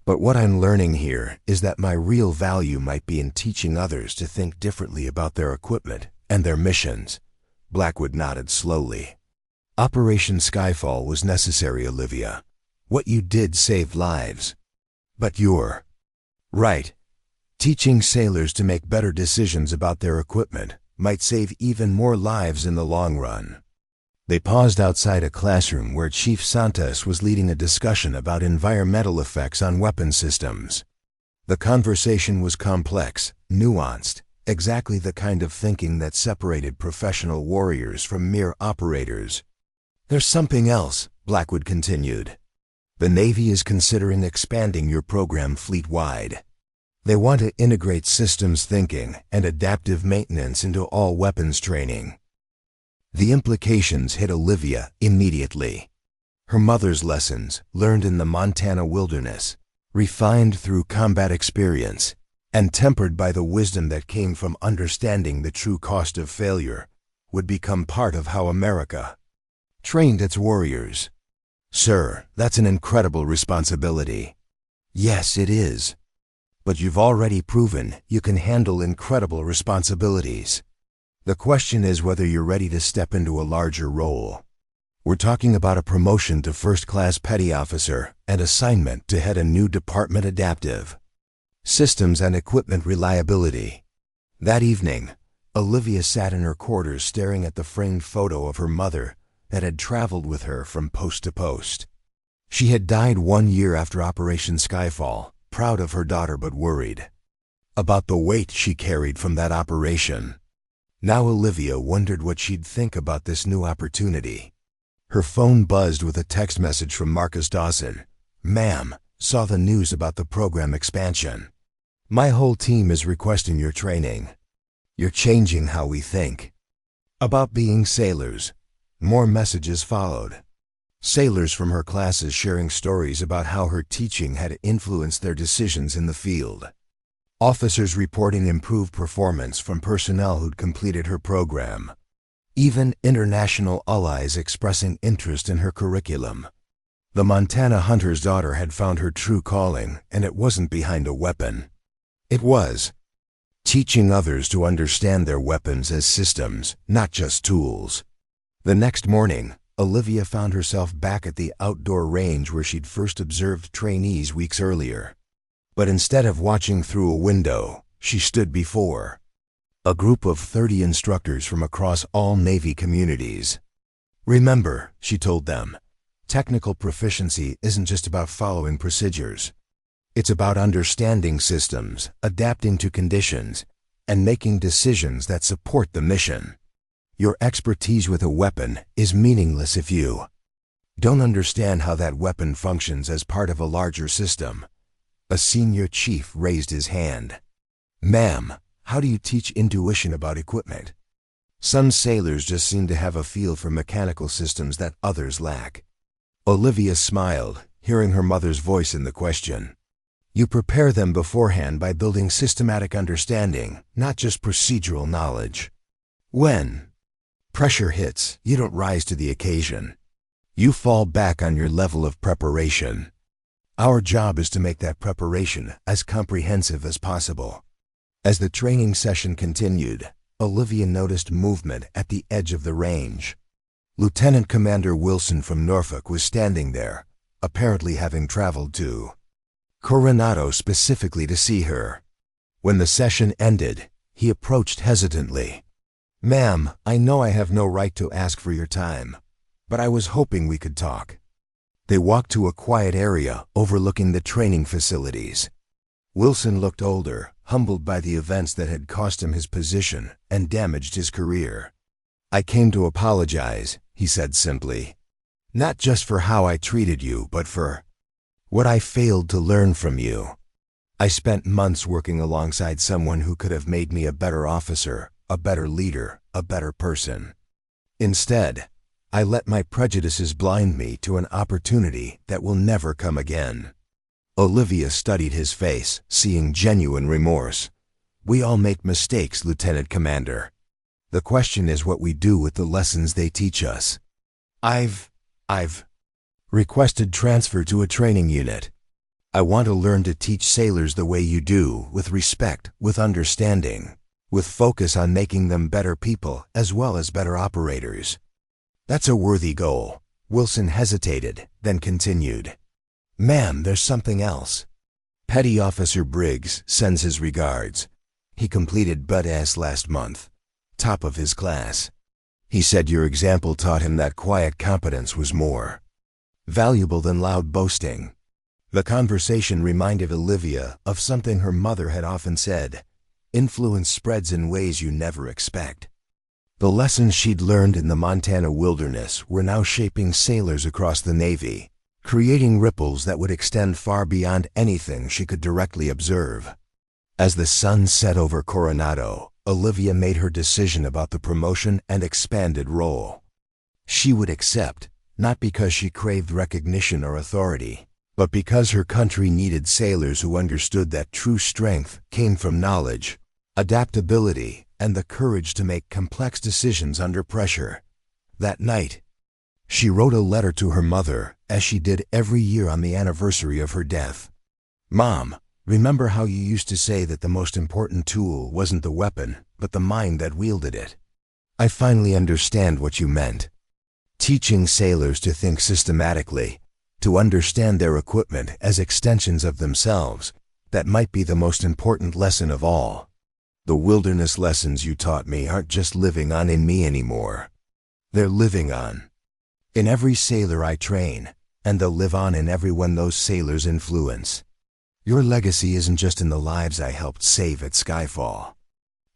But what I'm learning here is that my real value might be in teaching others to think differently about their equipment and their missions." Blackwood nodded slowly. "Operation Skyfall was necessary, Olivia. What you did saved lives. But you're right. Teaching sailors to make better decisions about their equipment might save even more lives in the long run." They paused outside a classroom where Chief Santos was leading a discussion about environmental effects on weapon systems. The conversation was complex, nuanced, exactly the kind of thinking that separated professional warriors from mere operators. "There's something else," Blackwood continued. "The Navy is considering expanding your program fleet-wide. They want to integrate systems thinking and adaptive maintenance into all weapons training." The implications hit Olivia immediately. Her mother's lessons, learned in the Montana wilderness, refined through combat experience, and tempered by the wisdom that came from understanding the true cost of failure, would become part of how America trained its warriors. "Sir, that's an incredible responsibility." "Yes, it is. But you've already proven you can handle incredible responsibilities. The question is whether you're ready to step into a larger role. We're talking about a promotion to first-class petty officer and assignment to head a new department, adaptive systems and equipment reliability." That evening, Olivia sat in her quarters staring at the framed photo of her mother that had traveled with her from post to post. She had died 1 year after Operation Skyfall, proud of her daughter but worried about the weight she carried from that operation. Now Olivia wondered what she'd think about this new opportunity. Her phone buzzed with a text message from Marcus Dawson. "Ma'am, saw the news about the program expansion. My whole team is requesting your training. You're changing how we think about being sailors." More messages followed. Sailors from her classes sharing stories about how her teaching had influenced their decisions in the field. Officers reporting improved performance from personnel who'd completed her program. Even international allies expressing interest in her curriculum. The Montana hunter's daughter had found her true calling, and it wasn't behind a weapon. It was teaching others to understand their weapons as systems, not just tools. The next morning, Olivia found herself back at the outdoor range where she'd first observed trainees weeks earlier. But instead of watching through a window, she stood before a group of 30 instructors from across all Navy communities. "Remember," she told them, "technical proficiency isn't just about following procedures. It's about understanding systems, adapting to conditions, and making decisions that support the mission. Your expertise with a weapon is meaningless if you don't understand how that weapon functions as part of a larger system." A senior chief raised his hand. "Ma'am, how do you teach intuition about equipment? Some sailors just seem to have a feel for mechanical systems that others lack." Olivia smiled, hearing her mother's voice in the question. "You prepare them beforehand by building systematic understanding, not just procedural knowledge. When pressure hits, you don't rise to the occasion. You fall back on your level of preparation. Our job is to make that preparation as comprehensive as possible." As the training session continued, Olivia noticed movement at the edge of the range. Lieutenant Commander Wilson from Norfolk was standing there, apparently having traveled to Coronado specifically to see her. When the session ended, he approached hesitantly. "Ma'am, I know I have no right to ask for your time, but I was hoping we could talk." They walked to a quiet area overlooking the training facilities. Wilson looked older, humbled by the events that had cost him his position and damaged his career. "I came to apologize," he said simply. "Not just for how I treated you, but for what I failed to learn from you. I spent months working alongside someone who could have made me a better officer, a better leader, a better person. Instead, I let my prejudices blind me to an opportunity that will never come again." Olivia studied his face, seeing genuine remorse. "We all make mistakes, Lieutenant Commander. The question is what we do with the lessons they teach us. I've requested transfer to a training unit. I want to learn to teach sailors the way you do, with respect, with understanding, with focus on making them better people as well as better operators." "That's a worthy goal." Wilson hesitated, then continued. "Ma'am, there's something else. Petty Officer Briggs sends his regards. He completed BUD/S last month, top of his class. He said your example taught him that quiet competence was more valuable than loud boasting." The conversation reminded Olivia of something her mother had often said: influence spreads in ways you never expect. The lessons she'd learned in the Montana wilderness were now shaping sailors across the Navy, creating ripples that would extend far beyond anything she could directly observe. As the sun set over Coronado, Olivia made her decision about the promotion and expanded role. She would accept, not because she craved recognition or authority, but because her country needed sailors who understood that true strength came from knowledge, adaptability, and the courage to make complex decisions under pressure. That night, she wrote a letter to her mother, as she did every year on the anniversary of her death. "Mom, remember how you used to say that the most important tool wasn't the weapon, but the mind that wielded it? I finally understand what you meant. Teaching sailors to think systematically, to understand their equipment as extensions of themselves, that might be the most important lesson of all. The wilderness lessons you taught me aren't just living on in me anymore. They're living on in every sailor I train, and they'll live on in everyone those sailors influence. Your legacy isn't just in the lives I helped save at Skyfall.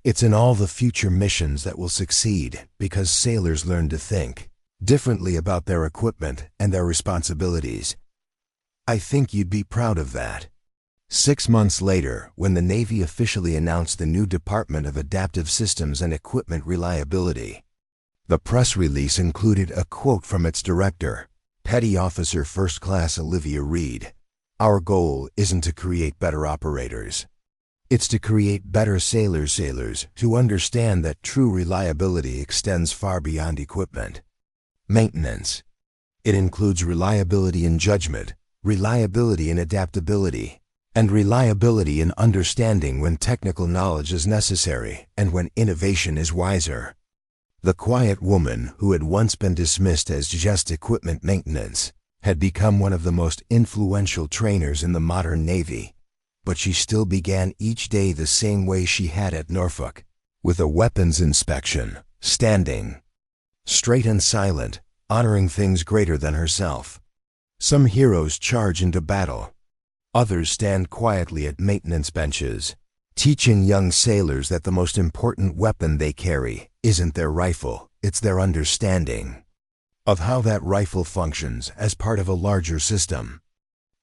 It's in all the future missions that will succeed because sailors learn to think differently about their equipment and their responsibilities. I think you'd be proud of that. 6 months later, when the Navy officially announced the new Department of Adaptive Systems and Equipment Reliability, the press release included a quote from its director, Petty Officer First Class Olivia Reed. "Our goal isn't to create better operators. It's to create better sailors who understand that true reliability extends far beyond equipment. Maintenance. It includes reliability in judgment, reliability in adaptability, and reliability in understanding when technical knowledge is necessary and when innovation is wiser." The quiet woman who had once been dismissed as just equipment maintenance had become one of the most influential trainers in the modern Navy, but she still began each day the same way she had at Norfolk, with a weapons inspection, standing straight and silent, honoring things greater than herself. Some heroes charge into battle. Others stand quietly at maintenance benches, teaching young sailors that the most important weapon they carry isn't their rifle, it's their understanding of how that rifle functions as part of a larger system.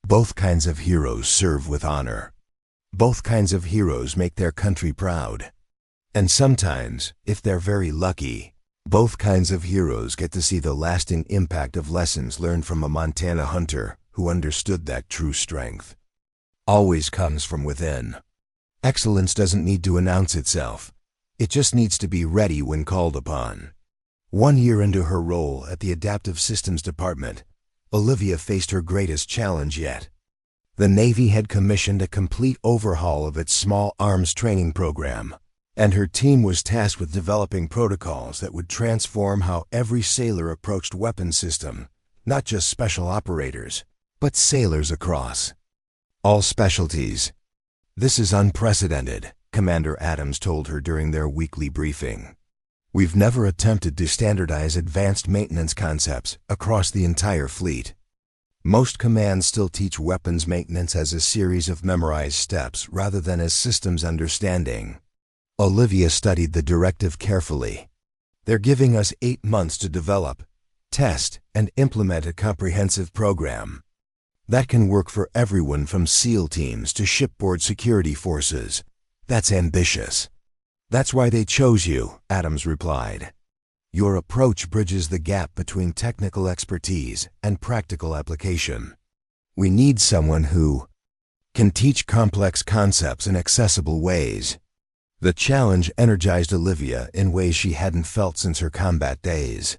Both kinds of heroes serve with honor. Both kinds of heroes make their country proud. And sometimes, if they're very lucky, both kinds of heroes get to see the lasting impact of lessons learned from a Montana hunter who understood that true strength always comes from within. Excellence doesn't need to announce itself. It just needs to be ready when called upon. 1 year into her role at the Adaptive Systems Department, Olivia faced her greatest challenge yet. The Navy had commissioned a complete overhaul of its small arms training program, and her team was tasked with developing protocols that would transform how every sailor approached weapons system, not just special operators, but sailors across all specialties. "This is unprecedented," Commander Adams told her during their weekly briefing. "We've never attempted to standardize advanced maintenance concepts across the entire fleet. Most commands still teach weapons maintenance as a series of memorized steps rather than as systems understanding." Olivia studied the directive carefully. "They're giving us 8 months to develop, test, and implement a comprehensive program. That can work for everyone from SEAL teams to shipboard security forces. That's ambitious." "That's why they chose you," Adams replied. "Your approach bridges the gap between technical expertise and practical application. We need someone who can teach complex concepts in accessible ways." The challenge energized Olivia in ways she hadn't felt since her combat days.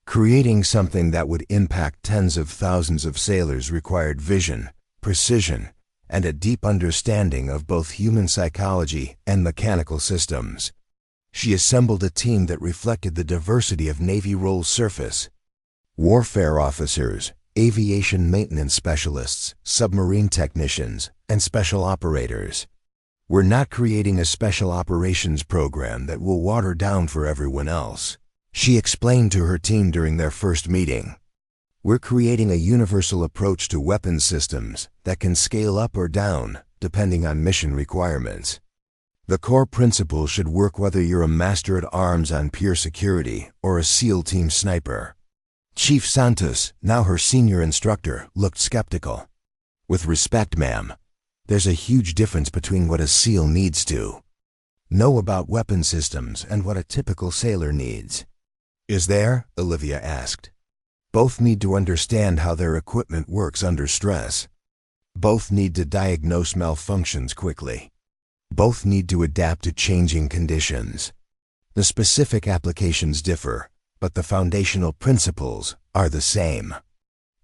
Creating something that would impact tens of thousands of sailors required vision, precision, and a deep understanding of both human psychology and mechanical systems. She assembled a team that reflected the diversity of Navy roles: surface warfare officers, aviation maintenance specialists, submarine technicians, and special operators. "We're not creating a special operations program that will water down for everyone else," she explained to her team during their first meeting. "We're creating a universal approach to weapons systems that can scale up or down depending on mission requirements. The core principles should work whether you're a master at arms on pure security or a SEAL team sniper." Chief Santos, now her senior instructor, looked skeptical. "With respect, ma'am, there's a huge difference between what a SEAL needs to know about weapon systems and what a typical sailor needs." "Is there?" Olivia asked. "Both need to understand how their equipment works under stress. Both need to diagnose malfunctions quickly. Both need to adapt to changing conditions. The specific applications differ, but the foundational principles are the same."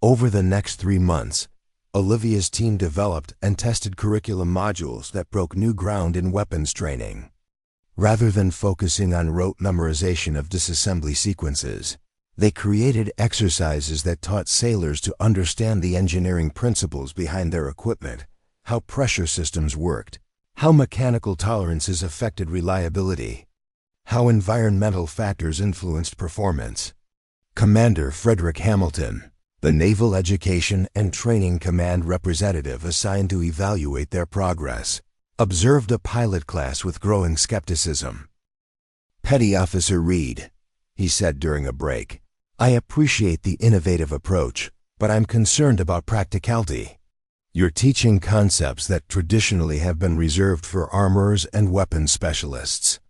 Over the next 3 months, Olivia's team developed and tested curriculum modules that broke new ground in weapons training. Rather than focusing on rote memorization of disassembly sequences, they created exercises that taught sailors to understand the engineering principles behind their equipment, how pressure systems worked, how mechanical tolerances affected reliability, how environmental factors influenced performance. Commander Frederick Hamilton, The Naval Education and Training Command representative assigned to evaluate their progress observed a pilot class with growing skepticism. "Petty Officer Reed," he said during a break, "I appreciate the innovative approach, but I'm concerned about practicality. You're teaching concepts that traditionally have been reserved for armorers and weapons specialists.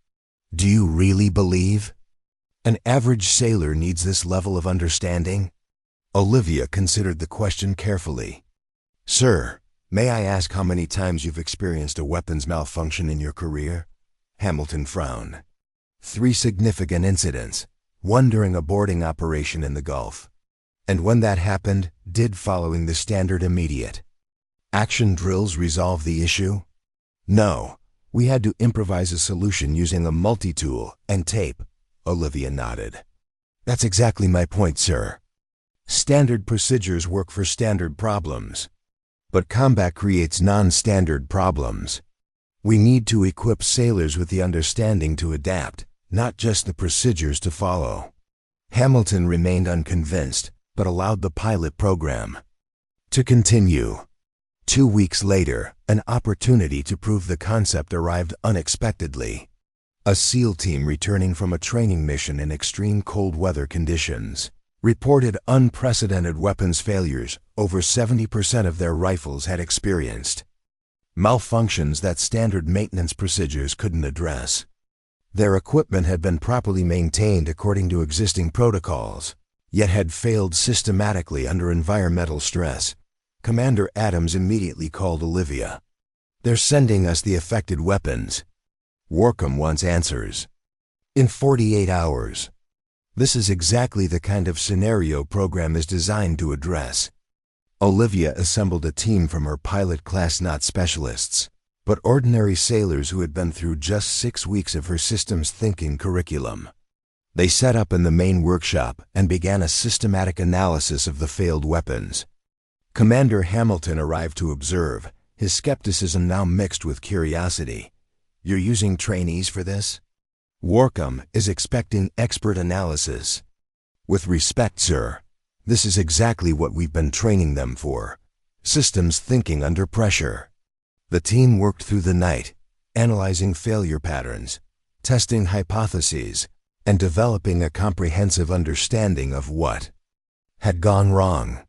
Do you really believe an average sailor needs this level of understanding?" Olivia considered the question carefully. "Sir, may I ask how many times you've experienced a weapons malfunction in your career?" Hamilton frowned. "3 significant incidents, one during a boarding operation in the Gulf. And when that happened, did following the standard immediate action drills resolve the issue?" "No, we had to improvise a solution using a multi-tool and tape," Olivia nodded. "That's exactly my point, sir. Standard procedures work for standard problems, but combat creates non-standard problems. We need to equip sailors with the understanding to adapt, not just the procedures to follow." Hamilton remained unconvinced, but allowed the pilot program to continue. 2 weeks later, an opportunity to prove the concept arrived unexpectedly. A SEAL team returning from a training mission in extreme cold weather conditions reported unprecedented weapons failures over 70% of their rifles had experienced, malfunctions that standard maintenance procedures couldn't address. Their equipment had been properly maintained according to existing protocols, yet had failed systematically under environmental stress. Commander Adams immediately called Olivia. "They're sending us the affected weapons. Workham wants answers in 48 hours. This is exactly the kind of scenario program is designed to address." Olivia assembled a team from her pilot class, not specialists, but ordinary sailors who had been through just 6 weeks of her systems thinking curriculum. They set up in the main workshop and began a systematic analysis of the failed weapons. Commander Hamilton arrived to observe, his skepticism now mixed with curiosity. "You're using trainees for this?" "Workham is expecting expert analysis." "With respect, sir, this is exactly what we've been training them for. Systems thinking under pressure." The team worked through the night, analyzing failure patterns, testing hypotheses, and developing a comprehensive understanding of what had gone wrong.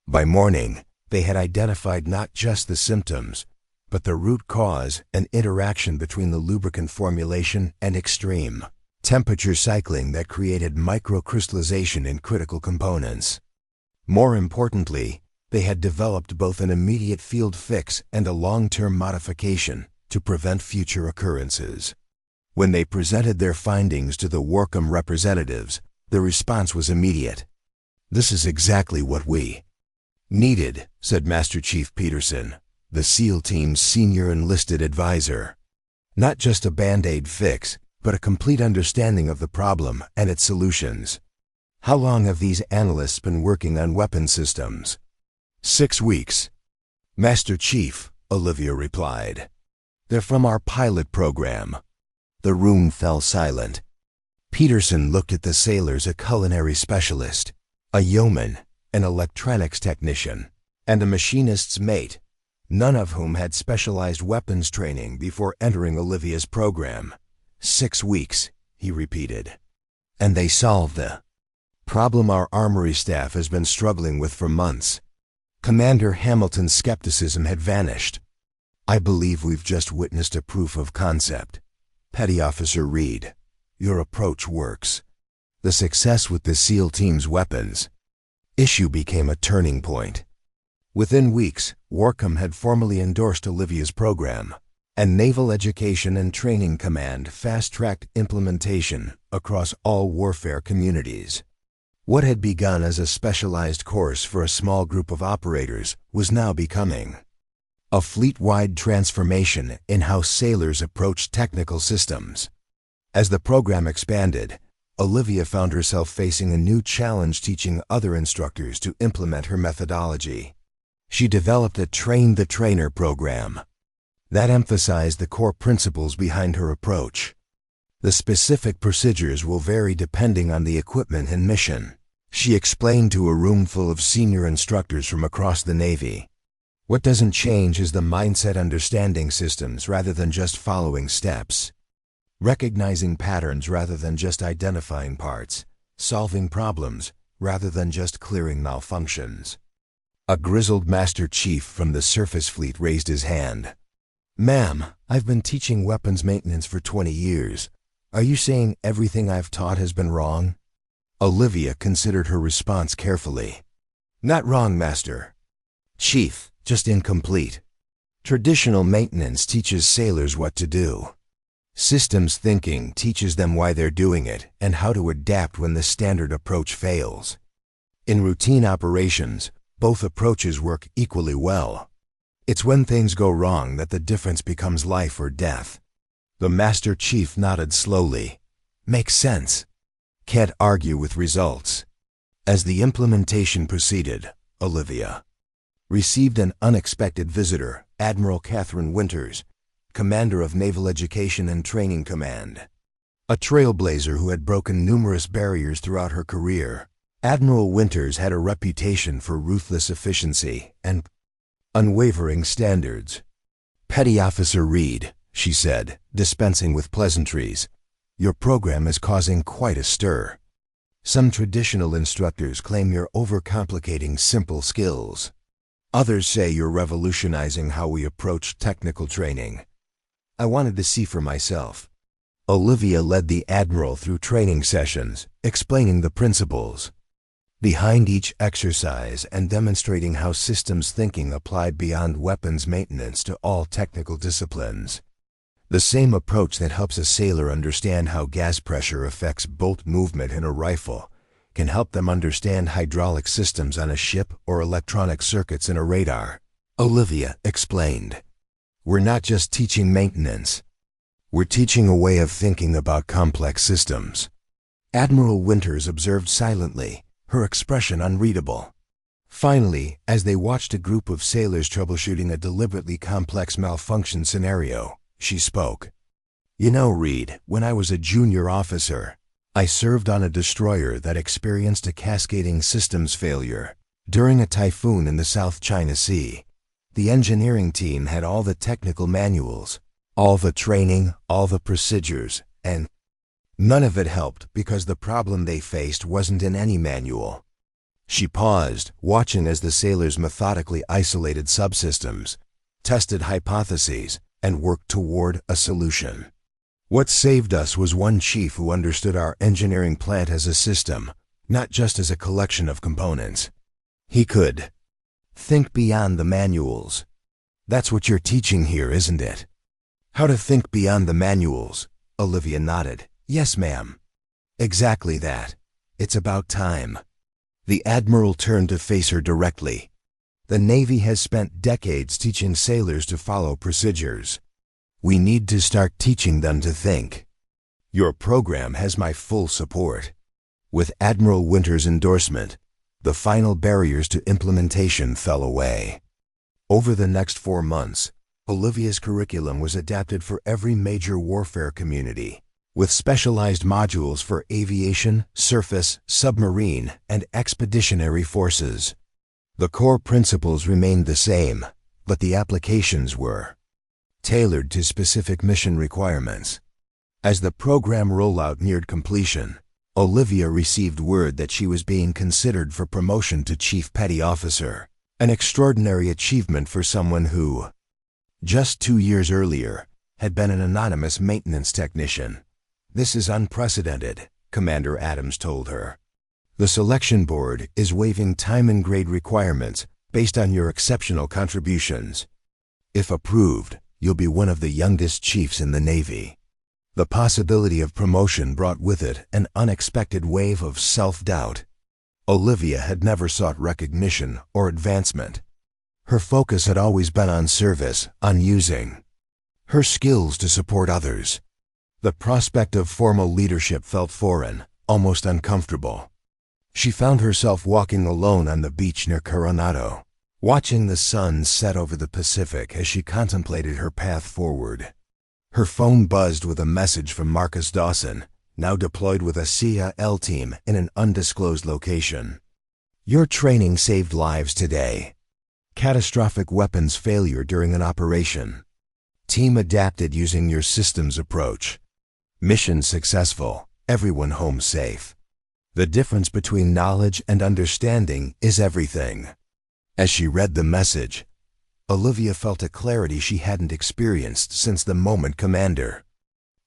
By morning, they had identified not just the symptoms, but the root cause and interaction between the lubricant formulation and extreme temperature cycling that created microcrystallization in critical components. More importantly, they had developed both an immediate field fix and a long-term modification to prevent future occurrences. When they presented their findings to the Workham representatives, the response was immediate. "This is exactly what we needed," said Master Chief Peterson, the SEAL team's senior enlisted advisor. "Not just a band-aid fix, but a complete understanding of the problem and its solutions." "How long have these analysts been working on weapon systems?" 6 weeks. "Master Chief," Olivia replied. "They're from our pilot program." The room fell silent. Peterson looked at the sailors, a culinary specialist, a yeoman, an electronics technician, and a machinist's mate, none of whom had specialized weapons training before entering Olivia's program. 6 weeks, he repeated. "And they solved the problem our armory staff has been struggling with for months." Commander Hamilton's skepticism had vanished. "I believe we've just witnessed a proof of concept. Petty Officer Reed, your approach works." The success with the SEAL team's weapons issue became a turning point. Within weeks, Workham had formally endorsed Olivia's program, and Naval Education and Training Command fast-tracked implementation across all warfare communities. What had begun as a specialized course for a small group of operators was now becoming a fleet-wide transformation in how sailors approached technical systems. As the program expanded, Olivia found herself facing a new challenge, teaching other instructors to implement her methodology. She developed a Train the Trainer program that emphasized the core principles behind her approach. The specific procedures will vary depending on the equipment and mission, She explained to a room full of senior instructors from across the Navy. What doesn't change is the mindset, understanding systems rather than just following steps. Recognizing patterns rather than just identifying parts. Solving problems rather than just clearing malfunctions. A grizzled Master Chief from the surface fleet raised his hand. "Ma'am, I've been teaching weapons maintenance for 20 years. Are you saying everything I've taught has been wrong?" Olivia considered her response carefully. "Not wrong, Master Chief, just incomplete. Traditional maintenance teaches sailors what to do. Systems thinking teaches them why they're doing it and how to adapt when the standard approach fails. In routine operations, both approaches work equally well. It's when things go wrong that the difference becomes life or death." The Master Chief nodded slowly. "Makes sense. Can't argue with results." As the implementation proceeded, Olivia received an unexpected visitor, Admiral Catherine Winters, Commander of Naval Education and Training Command. A trailblazer who had broken numerous barriers throughout her career, Admiral Winters had a reputation for ruthless efficiency and unwavering standards. "Petty Officer Reed," she said, dispensing with pleasantries, "your program is causing quite a stir. Some traditional instructors claim you're overcomplicating simple skills. Others say you're revolutionizing how we approach technical training. I wanted to see for myself." Olivia led the Admiral through training sessions, explaining the principles behind each exercise and demonstrating how systems thinking applied beyond weapons maintenance to all technical disciplines. The same approach that helps a sailor understand how gas pressure affects bolt movement in a rifle can help them understand hydraulic systems on a ship or electronic circuits in a radar, Olivia explained. "We're not just teaching maintenance. We're teaching a way of thinking about complex systems." Admiral Winters observed silently, her expression unreadable. Finally, as they watched a group of sailors troubleshooting a deliberately complex malfunction scenario, she spoke. "You know, Reed, when I was a junior officer, I served on a destroyer that experienced a cascading systems failure during a typhoon in the South China Sea. The engineering team had all the technical manuals, all the training, all the procedures, and none of it helped because the problem they faced wasn't in any manual." She paused, watching as the sailors methodically isolated subsystems, tested hypotheses, and worked toward a solution. "What saved us was one chief who understood our engineering plant as a system, not just as a collection of components. He could think beyond the manuals." "That's what you're teaching here, isn't it?" "How to think beyond the manuals," Olivia nodded. "Yes, ma'am. Exactly that. It's about time." The Admiral turned to face her directly. "The Navy has spent decades teaching sailors to follow procedures. We need to start teaching them to think. Your program has my full support." With Admiral Winters' endorsement, the final barriers to implementation fell away. Over the next 4 months, Olivia's curriculum was adapted for every major warfare community, with specialized modules for aviation, surface, submarine, and expeditionary forces. The core principles remained the same, but the applications were tailored to specific mission requirements. As the program rollout neared completion, Olivia received word that she was being considered for promotion to Chief Petty Officer, an extraordinary achievement for someone who, just 2 years earlier, had been an anonymous maintenance technician. "This is unprecedented," Commander Adams told her. "The selection board is waiving time and grade requirements based on your exceptional contributions. If approved, you'll be one of the youngest chiefs in the Navy." The possibility of promotion brought with it an unexpected wave of self-doubt. Olivia had never sought recognition or advancement. Her focus had always been on service, on using her skills to support others. The prospect of formal leadership felt foreign, almost uncomfortable. She found herself walking alone on the beach near Coronado, watching the sun set over the Pacific as she contemplated her path forward. Her phone buzzed with a message from Marcus Dawson, now deployed with a CIA team in an undisclosed location. Your training saved lives today. Catastrophic weapons failure during an operation. Team adapted using your systems approach. Mission successful, everyone home safe. The difference between knowledge and understanding is everything. As she read the message, Olivia felt a clarity she hadn't experienced since the moment Commander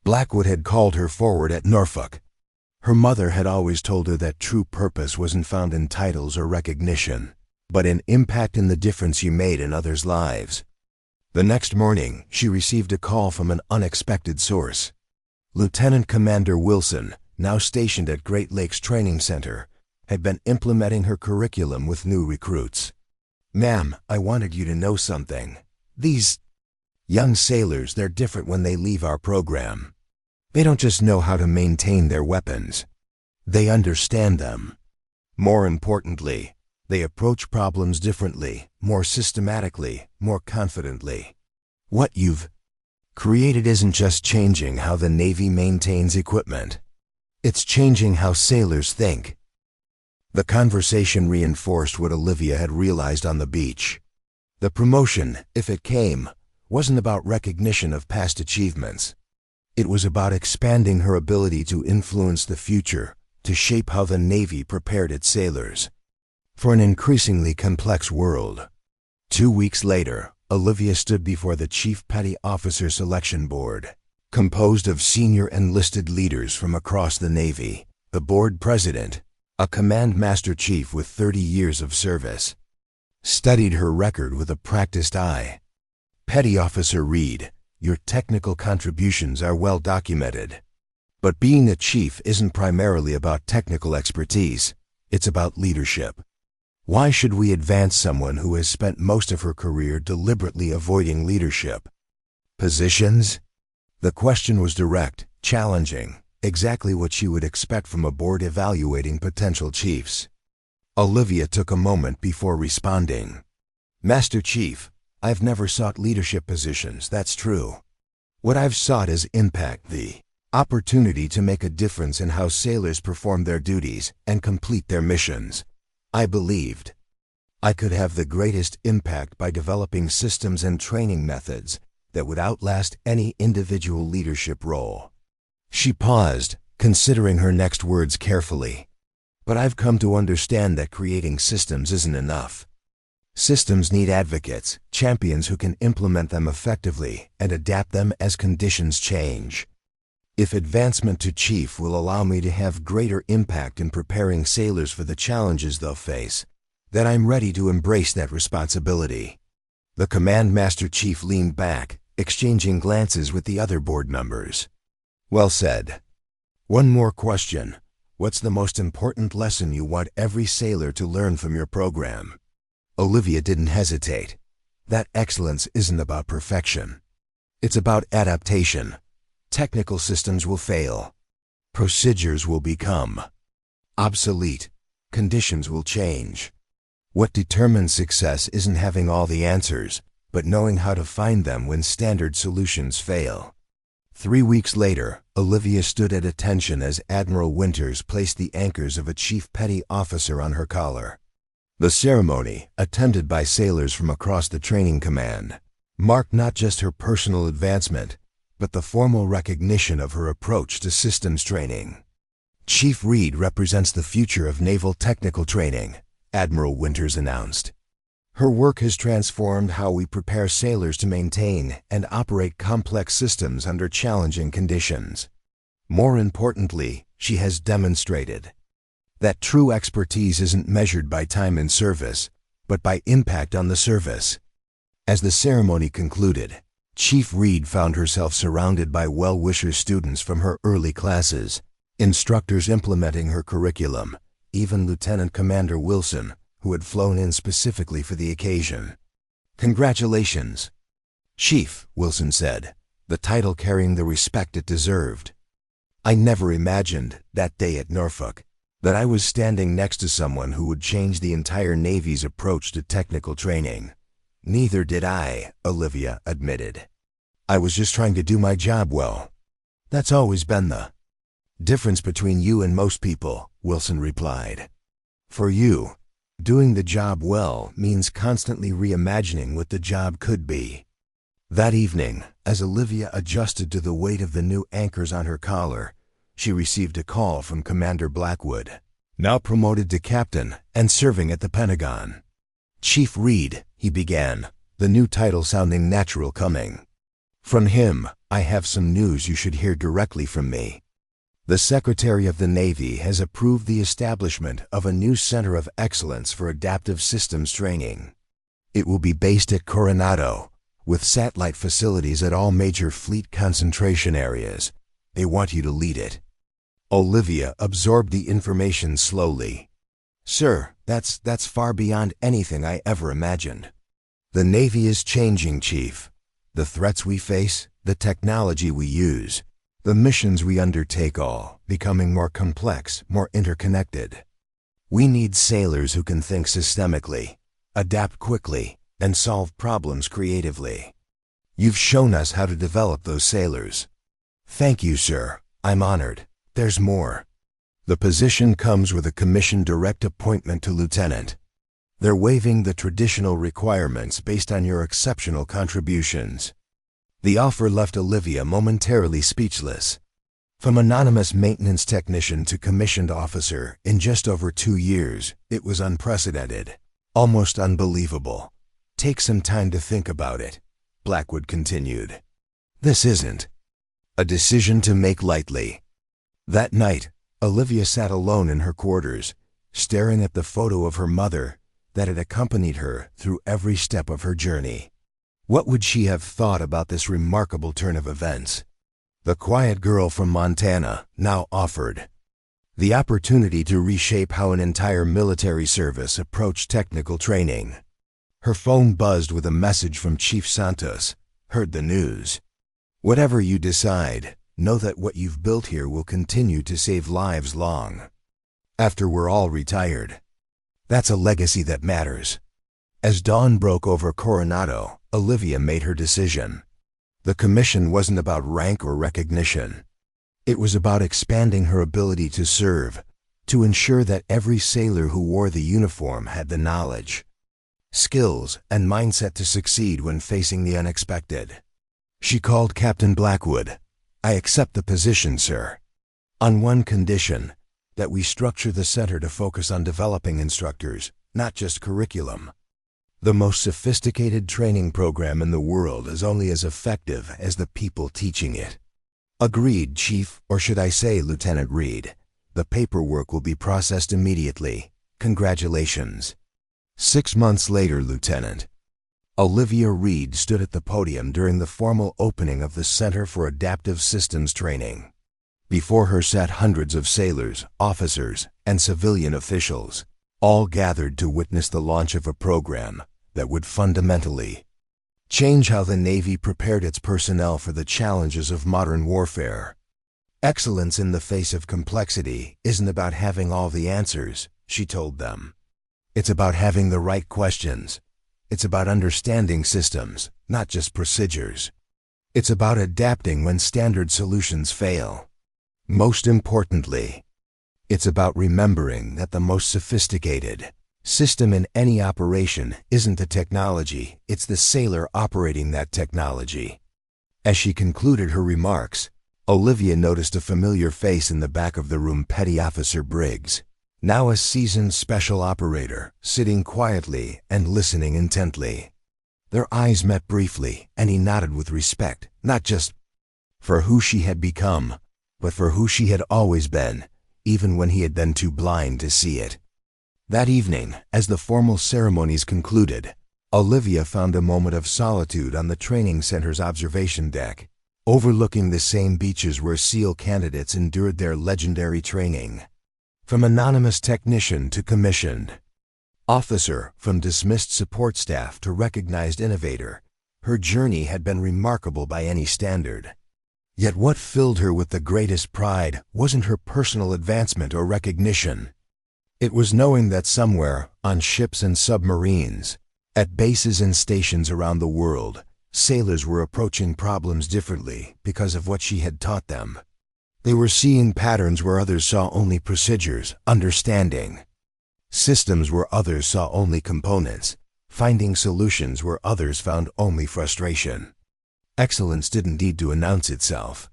Blackwood had called her forward at Norfolk. Her mother had always told her that true purpose wasn't found in titles or recognition, but in impact and the difference you made in others' lives. The next morning, she received a call from an unexpected source. Lieutenant Commander Wilson, now stationed at Great Lakes Training Center, had been implementing her curriculum with new recruits. "Ma'am, I wanted you to know something. These young sailors, they're different when they leave our program. They don't just know how to maintain their weapons. They understand them. More importantly, they approach problems differently, more systematically, more confidently. What you've created isn't just changing how the Navy maintains equipment. It's changing how sailors think." The conversation reinforced what Olivia had realized on the beach. The promotion, if it came, wasn't about recognition of past achievements. It was about expanding her ability to influence the future, to shape how the Navy prepared its sailors for an increasingly complex world. 2 weeks later, Olivia stood before the Chief Petty Officer Selection Board, composed of senior enlisted leaders from across the Navy. The board president, a Command Master Chief with 30 years of service, studied her record with a practiced eye. "Petty Officer Reed, your technical contributions are well documented. But being a chief isn't primarily about technical expertise, it's about leadership. Why should we advance someone who has spent most of her career deliberately avoiding leadership positions?" The question was direct, challenging, exactly what she would expect from a board evaluating potential chiefs. Olivia took a moment before responding. "Master Chief, I've never sought leadership positions, that's true. What I've sought is impact, the opportunity to make a difference in how sailors perform their duties and complete their missions. I believed I could have the greatest impact by developing systems and training methods that would outlast any individual leadership role." She paused, considering her next words carefully. "But I've come to understand that creating systems isn't enough. Systems need advocates, champions who can implement them effectively and adapt them as conditions change. If advancement to chief will allow me to have greater impact in preparing sailors for the challenges they'll face, then I'm ready to embrace that responsibility." The Command Master Chief leaned back, exchanging glances with the other board members. "Well said. One more question. What's the most important lesson you want every sailor to learn from your program?" Olivia didn't hesitate. That excellence isn't about perfection. It's about adaptation. Technical systems will fail. Procedures will become obsolete. Conditions will change. What determines success isn't having all the answers, but knowing how to find them when standard solutions fail. 3 weeks later, Olivia stood at attention as Admiral Winters placed the anchors of a chief petty officer on her collar. The ceremony, attended by sailors from across the training command, marked not just her personal advancement, but the formal recognition of her approach to systems training. "Chief Reed represents the future of naval technical training," Admiral Winters announced. "Her work has transformed how we prepare sailors to maintain and operate complex systems under challenging conditions. More importantly, she has demonstrated that true expertise isn't measured by time in service, but by impact on the service." As the ceremony concluded, Chief Reed found herself surrounded by well-wisher students from her early classes, instructors implementing her curriculum, even Lieutenant Commander Wilson, who had flown in specifically for the occasion. "Congratulations, Chief," Wilson said, the title carrying the respect it deserved. "I never imagined, that day at Norfolk, that I was standing next to someone who would change the entire Navy's approach to technical training." "Neither did I," Olivia admitted. "I was just trying to do my job well. That's always been the Difference between you and most people, Wilson replied. For you, doing the job well means constantly reimagining what the job could be. That evening, as Olivia adjusted to the weight of the new anchors on her collar, she received a call from Commander Blackwood, now promoted to captain and serving at the Pentagon. Chief Reed, he began, the new title sounding natural coming. From him, I have some news you should hear directly from me. The Secretary of the Navy has approved the establishment of a new Center of Excellence for Adaptive Systems Training. It will be based at Coronado, with satellite facilities at all major fleet concentration areas. They want you to lead it. Olivia absorbed the information slowly. Sir, that's far beyond anything I ever imagined. The Navy is changing, Chief. The threats we face, the technology we use, the missions we undertake, all becoming more complex, more interconnected. We need sailors who can think systemically, adapt quickly, and solve problems creatively. You've shown us how to develop those sailors. Thank you, sir. I'm honored. There's more. The position comes with a commissioned direct appointment to lieutenant. They're waiving the traditional requirements based on your exceptional contributions. The offer left Olivia momentarily speechless. From anonymous maintenance technician to commissioned officer in just over 2 years, it was unprecedented, almost unbelievable. Take some time to think about it, Blackwood continued. This isn't a decision to make lightly. That night, Olivia sat alone in her quarters, staring at the photo of her mother that had accompanied her through every step of her journey. What would she have thought about this remarkable turn of events? The quiet girl from Montana now offered the opportunity to reshape how an entire military service approached technical training. Her phone buzzed with a message from Chief Santos. Heard the news. Whatever you decide, know that what you've built here will continue to save lives long after we're all retired. That's a legacy that matters. As dawn broke over Coronado, Olivia made her decision. The commission wasn't about rank or recognition. It was about expanding her ability to serve, to ensure that every sailor who wore the uniform had the knowledge, skills, and mindset to succeed when facing the unexpected. She called Captain Blackwood. I accept the position, sir. On one condition, that we structure the center to focus on developing instructors, not just curriculum. The most sophisticated training program in the world is only as effective as the people teaching it. Agreed, Chief, or should I say, Lieutenant Reed. The paperwork will be processed immediately. Congratulations. 6 months later, Lieutenant. Olivia Reed stood at the podium during the formal opening of the Center for Adaptive Systems Training. Before her sat hundreds of sailors, officers, and civilian officials, all gathered to witness the launch of a program that would fundamentally change how the Navy prepared its personnel for the challenges of modern warfare. Excellence in the face of complexity isn't about having all the answers, she told them. It's about having the right questions. It's about understanding systems, not just procedures. It's about adapting when standard solutions fail. Most importantly, it's about remembering that the most sophisticated system in any operation isn't the technology, it's the sailor operating that technology. As she concluded her remarks, Olivia noticed a familiar face in the back of the room. Petty Officer Briggs, now a seasoned special operator, sitting quietly and listening intently. Their eyes met briefly, and he nodded with respect, not just for who she had become, but for who she had always been, even when he had been too blind to see it. That evening, as the formal ceremonies concluded, Olivia found a moment of solitude on the training center's observation deck, overlooking the same beaches where SEAL candidates endured their legendary training. From anonymous technician to commissioned officer, from dismissed support staff to recognized innovator, her journey had been remarkable by any standard. Yet what filled her with the greatest pride wasn't her personal advancement or recognition. It was knowing that somewhere, on ships and submarines, at bases and stations around the world, sailors were approaching problems differently because of what she had taught them. They were seeing patterns where others saw only procedures, understanding systems where others saw only components, finding solutions where others found only frustration. Excellence didn't need to announce itself.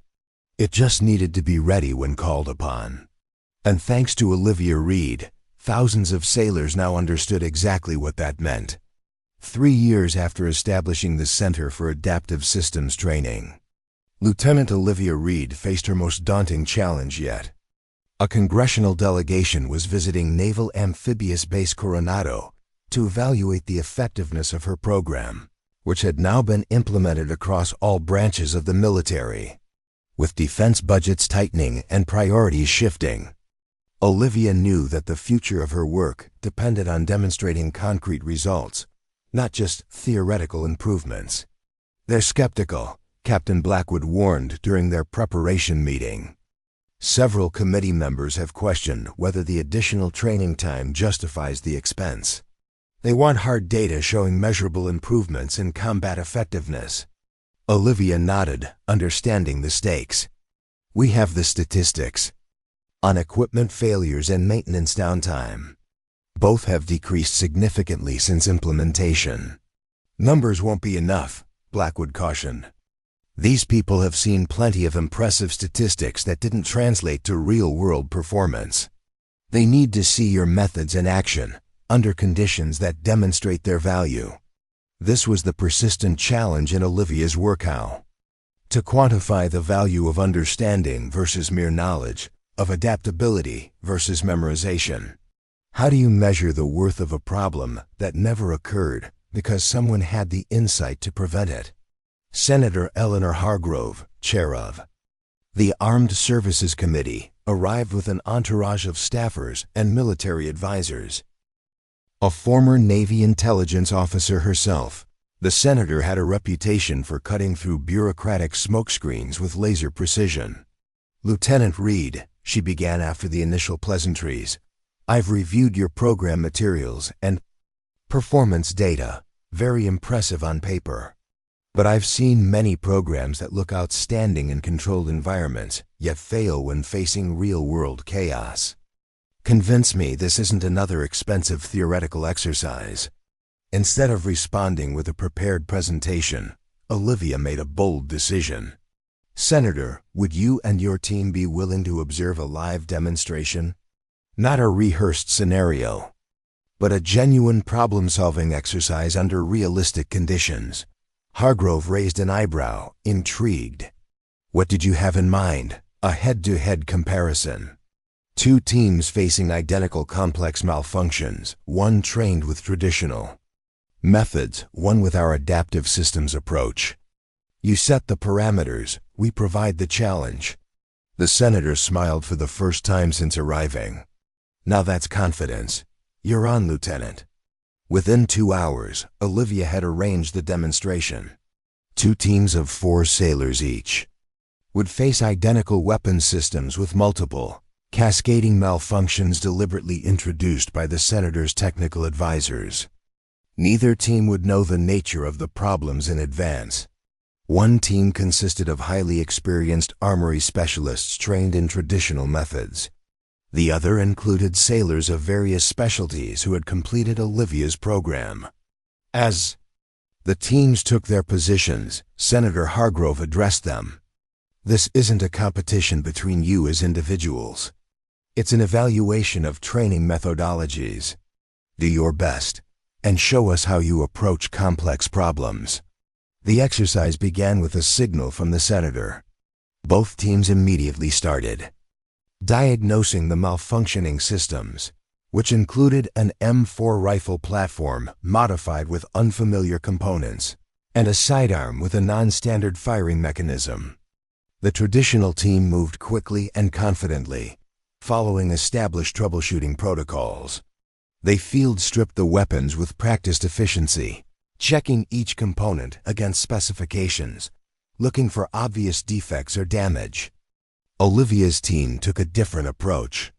It just needed to be ready when called upon. And thanks to Olivia Reed, thousands of sailors now understood exactly what that meant. 3 years after establishing the Center for Adaptive Systems Training, Lieutenant Olivia Reed faced her most daunting challenge yet. A congressional delegation was visiting Naval Amphibious Base Coronado to evaluate the effectiveness of her program, which had now been implemented across all branches of the military. With defense budgets tightening and priorities shifting, Olivia knew that the future of her work depended on demonstrating concrete results, not just theoretical improvements. "They're skeptical," Captain Blackwood warned during their preparation meeting. Several committee members have questioned whether the additional training time justifies the expense. They want hard data showing measurable improvements in combat effectiveness. Olivia nodded, understanding the stakes. "We have the statistics on equipment failures and maintenance downtime. Both have decreased significantly since implementation." "Numbers won't be enough," Blackwood cautioned. "These people have seen plenty of impressive statistics that didn't translate to real-world performance. They need to see your methods in action, under conditions that demonstrate their value." This was the persistent challenge in Olivia's work: how to quantify the value of understanding versus mere knowledge, of adaptability versus memorization. How do you measure the worth of a problem that never occurred because someone had the insight to prevent it? Senator Eleanor Hargrove, chair of the Armed Services Committee, arrived with an entourage of staffers and military advisors. A former Navy intelligence officer herself, the senator had a reputation for cutting through bureaucratic smokescreens with laser precision. "Lieutenant Reed," she began after the initial pleasantries, "I've reviewed your program materials and performance data, very impressive on paper. But I've seen many programs that look outstanding in controlled environments, yet fail when facing real-world chaos. Convince me this isn't another expensive theoretical exercise." Instead of responding with a prepared presentation, Olivia made a bold decision. "Senator, would you and your team be willing to observe a live demonstration? Not a rehearsed scenario, but a genuine problem-solving exercise under realistic conditions." Hargrove raised an eyebrow, intrigued. "What did you have in mind?" "A head-to-head comparison. 2 teams facing identical complex malfunctions, one trained with traditional methods, one with our adaptive systems approach. You set the parameters, we provide the challenge." The senator smiled for the first time since arriving. "Now that's confidence. You're on, Lieutenant." Within 2 hours, Olivia had arranged the demonstration. 2 teams of 4 sailors each would face identical weapon systems with multiple, cascading malfunctions deliberately introduced by the senator's technical advisors. Neither team would know the nature of the problems in advance. One team consisted of highly experienced armory specialists trained in traditional methods. The other included sailors of various specialties who had completed Olivia's program. As the teams took their positions, Senator Hargrove addressed them. "This isn't a competition between you as individuals. It's an evaluation of training methodologies. Do your best, and show us how you approach complex problems." The exercise began with a signal from the senator. Both teams immediately started diagnosing the malfunctioning systems, which included an M4 rifle platform modified with unfamiliar components, and a sidearm with a non-standard firing mechanism. The traditional team moved quickly and confidently, following established troubleshooting protocols. They field-stripped the weapons with practiced efficiency, checking each component against specifications, looking for obvious defects or damage. Olivia's team took a different approach.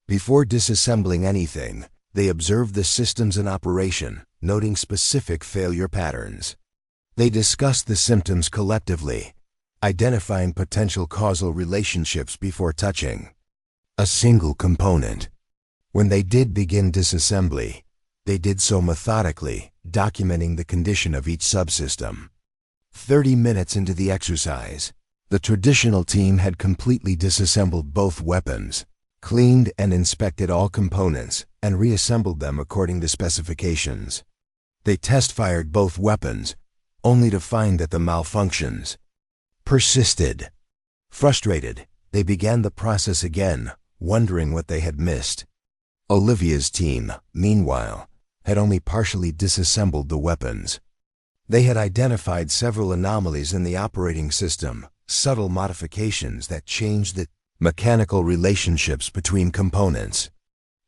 Before disassembling anything, they observed the systems in operation, noting specific failure patterns. They discussed the symptoms collectively, identifying potential causal relationships before touching a single component. When they did begin disassembly, they did so methodically, documenting the condition of each subsystem. 30 minutes into the exercise, the traditional team had completely disassembled both weapons, cleaned and inspected all components, and reassembled them according to specifications. They test-fired both weapons, only to find that the malfunctions persisted. Frustrated, they began the process again, wondering what they had missed. Olivia's team, meanwhile, had only partially disassembled the weapons. They had identified several anomalies in the operating system, subtle modifications that changed the mechanical relationships between components.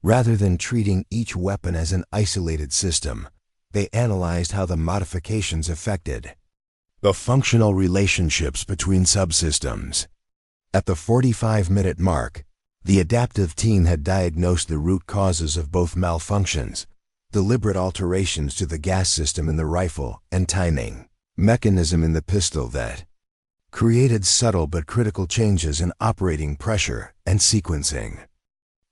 Rather than treating each weapon as an isolated system, they analyzed how the modifications affected the functional relationships between subsystems. At the 45-minute mark, the adaptive team had diagnosed the root causes of both malfunctions: deliberate alterations to the gas system in the rifle and timing mechanism in the pistol that created subtle but critical changes in operating pressure and sequencing.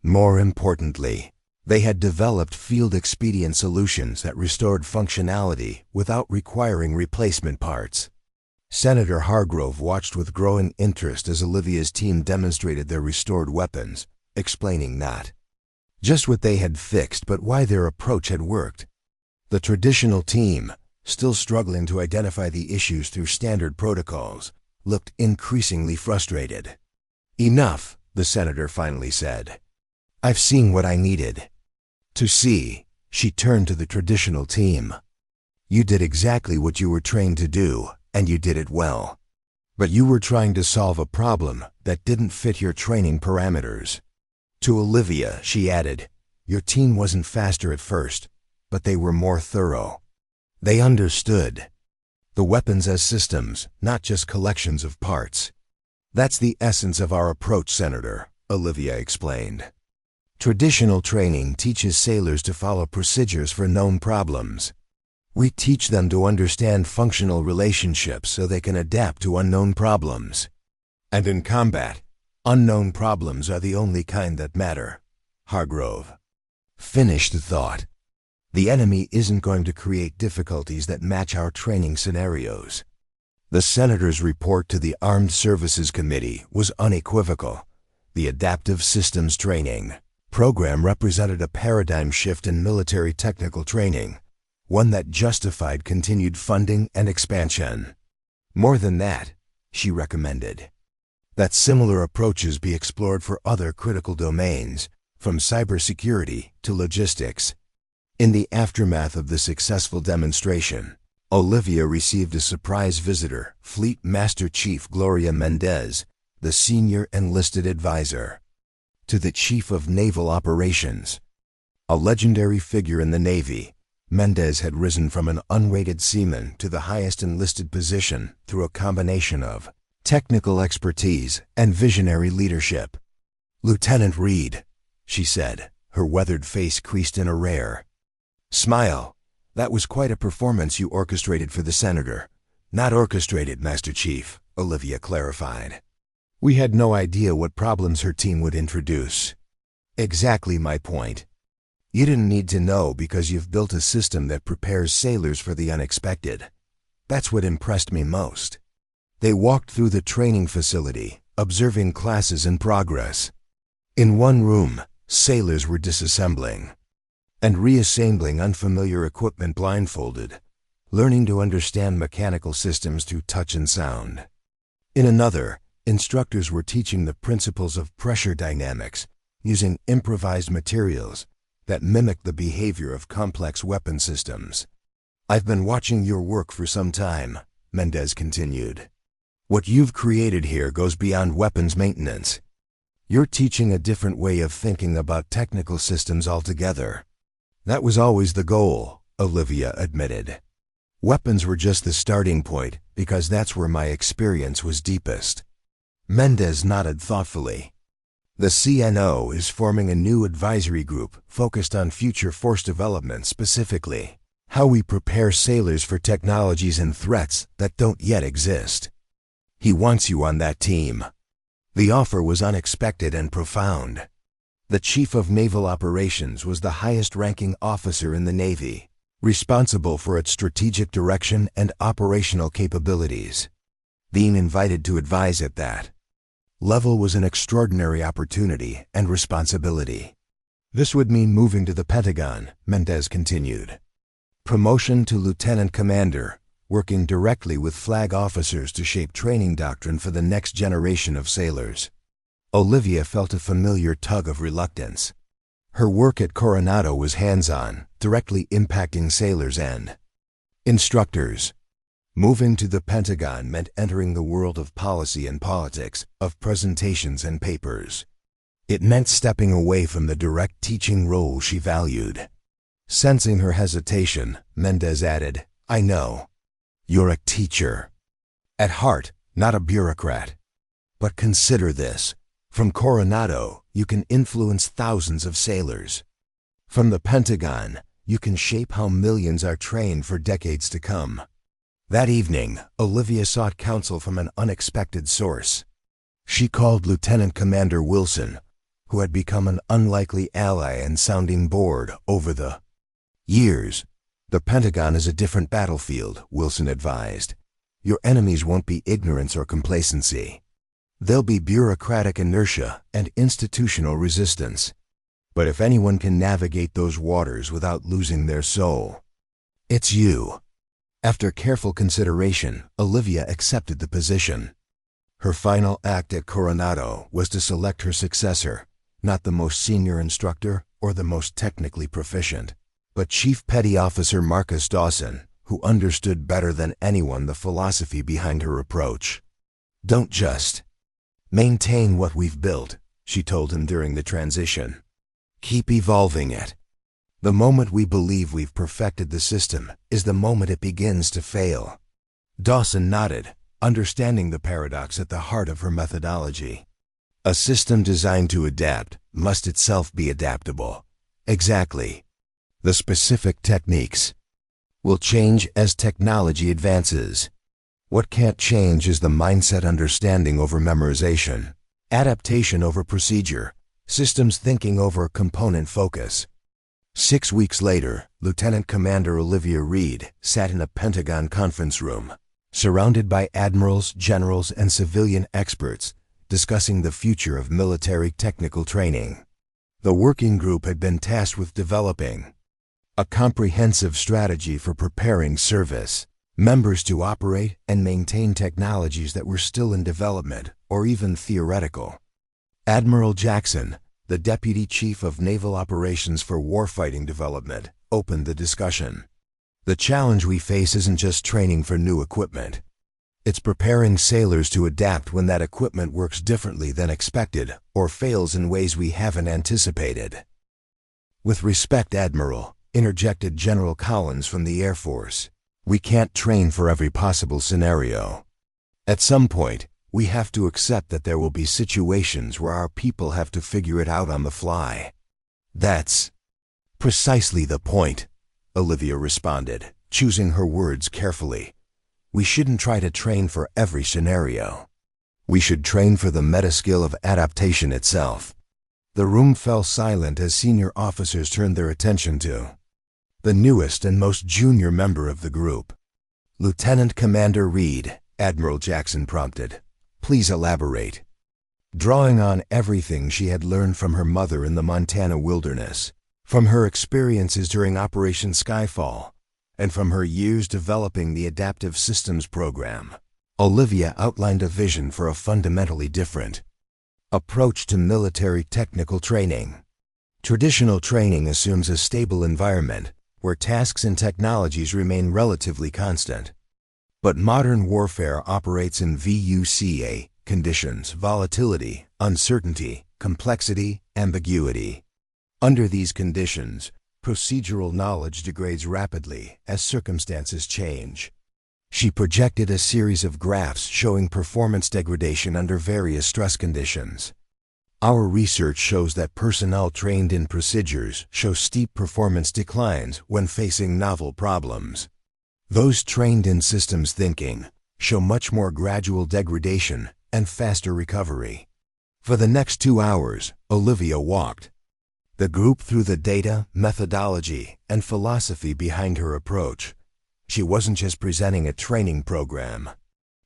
More importantly, they had developed field-expedient solutions that restored functionality without requiring replacement parts. Senator Hargrove watched with growing interest as Olivia's team demonstrated their restored weapons, explaining not just what they had fixed but why their approach had worked. The traditional team, still struggling to identify the issues through standard protocols, looked increasingly frustrated. "Enough," the senator finally said. "I've seen what I needed to see." She turned to the traditional team. "You did exactly what you were trained to do, and you did it well. But you were trying to solve a problem that didn't fit your training parameters." To Olivia, she added, "Your team wasn't faster at first, but they were more thorough. They understood the weapons as systems, not just collections of parts." "That's the essence of our approach, Senator," Olivia explained. "Traditional training teaches sailors to follow procedures for known problems. We teach them to understand functional relationships so they can adapt to unknown problems. And in combat, unknown problems are the only kind that matter." Hargrove finished the thought. "The enemy isn't going to create difficulties that match our training scenarios." The senator's report to the Armed Services Committee was unequivocal. The Adaptive Systems Training program represented a paradigm shift in military technical training, one that justified continued funding and expansion. More than that, she recommended that similar approaches be explored for other critical domains, from cybersecurity to logistics. In the aftermath of the successful demonstration, Olivia received a surprise visitor, Fleet Master Chief Gloria Mendez, the senior enlisted advisor to the Chief of Naval Operations. A legendary figure in the Navy, Mendez had risen from an unrated seaman to the highest enlisted position through a combination of technical expertise and visionary leadership. "Lieutenant Reed," she said, her weathered face creased in a rare smile, "that was quite a performance you orchestrated for the senator." "Not orchestrated, Master Chief," Olivia clarified. "We had no idea what problems her team would introduce." "Exactly my point. You didn't need to know because you've built a system that prepares sailors for the unexpected. That's what impressed me most." They walked through the training facility, observing classes in progress. In one room, sailors were disassembling and reassembling unfamiliar equipment blindfolded, learning to understand mechanical systems through touch and sound. In another, instructors were teaching the principles of pressure dynamics, using improvised materials that mimic the behavior of complex weapon systems. "I've been watching your work for some time," Mendez continued. "What you've created here goes beyond weapons maintenance. You're teaching a different way of thinking about technical systems altogether." "That was always the goal," Olivia admitted. "Weapons were just the starting point because that's where my experience was deepest." Mendez nodded thoughtfully. "The CNO is forming a new advisory group focused on future force development, specifically how we prepare sailors for technologies and threats that don't yet exist." He wants you on that team." The offer was unexpected and profound. The Chief of Naval Operations was the highest-ranking officer in the Navy, responsible for its strategic direction and operational capabilities. Being invited to advise at that level was an extraordinary opportunity and responsibility. This would mean moving to the Pentagon, Mendez continued. Promotion to lieutenant commander, working directly with flag officers to shape training doctrine for the next generation of sailors. Olivia felt a familiar tug of reluctance. Her work at Coronado was hands-on, directly impacting sailors and instructors. Moving to the Pentagon meant entering the world of policy and politics, of presentations and papers. It meant stepping away from the direct teaching role she valued. Sensing her hesitation, Mendez added, "I know. You're a teacher. At heart, not a bureaucrat. But consider this. From Coronado, you can influence thousands of sailors. From the Pentagon, you can shape how millions are trained for decades to come." That evening, Olivia sought counsel from an unexpected source. She called Lieutenant Commander Wilson, who had become an unlikely ally and sounding board over the years. "The Pentagon is a different battlefield," Wilson advised. "Your enemies won't be ignorance or complacency. They'll be bureaucratic inertia and institutional resistance. But if anyone can navigate those waters without losing their soul, it's you." After careful consideration, Olivia accepted the position. Her final act at Coronado was to select her successor, not the most senior instructor or the most technically proficient, but Chief Petty Officer Marcus Dawson, who understood better than anyone the philosophy behind her approach. "Don't just maintain what we've built," she told him during the transition. "Keep evolving it. The moment we believe we've perfected the system is the moment it begins to fail." Dawson nodded, understanding the paradox at the heart of her methodology. A system designed to adapt must itself be adaptable. Exactly. The specific techniques will change as technology advances. What can't change is the mindset: understanding over memorization, adaptation over procedure, systems thinking over component focus. 6 weeks later, Lieutenant Commander Olivia Reed sat in a Pentagon conference room, surrounded by admirals, generals, and civilian experts, discussing the future of military technical training. The working group had been tasked with developing a comprehensive strategy for preparing service members to operate and maintain technologies that were still in development or even theoretical. Admiral Jackson, the Deputy Chief of Naval Operations for Warfighting Development, opened the discussion. "The challenge we face isn't just training for new equipment. It's preparing sailors to adapt when that equipment works differently than expected or fails in ways we haven't anticipated." "With respect, Admiral," interjected General Collins from the Air Force, "we can't train for every possible scenario. At some point, we have to accept that there will be situations where our people have to figure it out on the fly." "That's precisely the point," Olivia responded, choosing her words carefully. "We shouldn't try to train for every scenario. We should train for the meta-skill of adaptation itself." The room fell silent as senior officers turned their attention to the newest and most junior member of the group. "Lieutenant Commander Reed," Admiral Jackson prompted, "please elaborate." Drawing on everything she had learned from her mother in the Montana wilderness, from her experiences during Operation Skyfall, and from her years developing the Adaptive Systems Program, Olivia outlined a vision for a fundamentally different approach to military technical training. Traditional training assumes a stable environment where tasks and technologies remain relatively constant. But modern warfare operates in VUCA conditions: volatility, uncertainty, complexity, ambiguity. Under these conditions, procedural knowledge degrades rapidly as circumstances change. She projected a series of graphs showing performance degradation under various stress conditions. "Our research shows that personnel trained in procedures show steep performance declines when facing novel problems. Those trained in systems thinking, show much more gradual degradation and faster recovery. For the next 2 hours, Olivia walked the group through the data, methodology, and philosophy behind her approach. She wasn't just presenting a training program.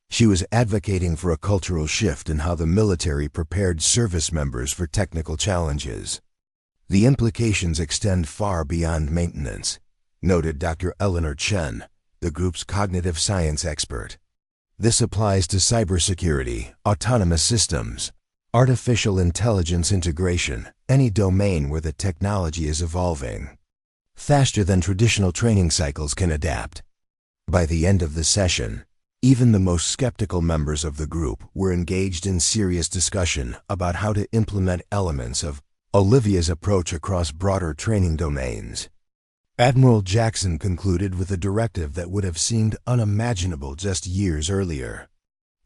She was advocating for a cultural shift in how the military prepared service members for technical challenges. The implications extend far beyond maintenance, noted Dr. Eleanor Chen, the group's cognitive science expert. This applies to cybersecurity, autonomous systems, artificial intelligence integration, any domain where the technology is evolving faster than traditional training cycles can adapt. By the end of the session, even the most skeptical members of the group were engaged in serious discussion about how to implement elements of Olivia's approach across broader training domains. Admiral Jackson concluded with a directive that would have seemed unimaginable just years earlier.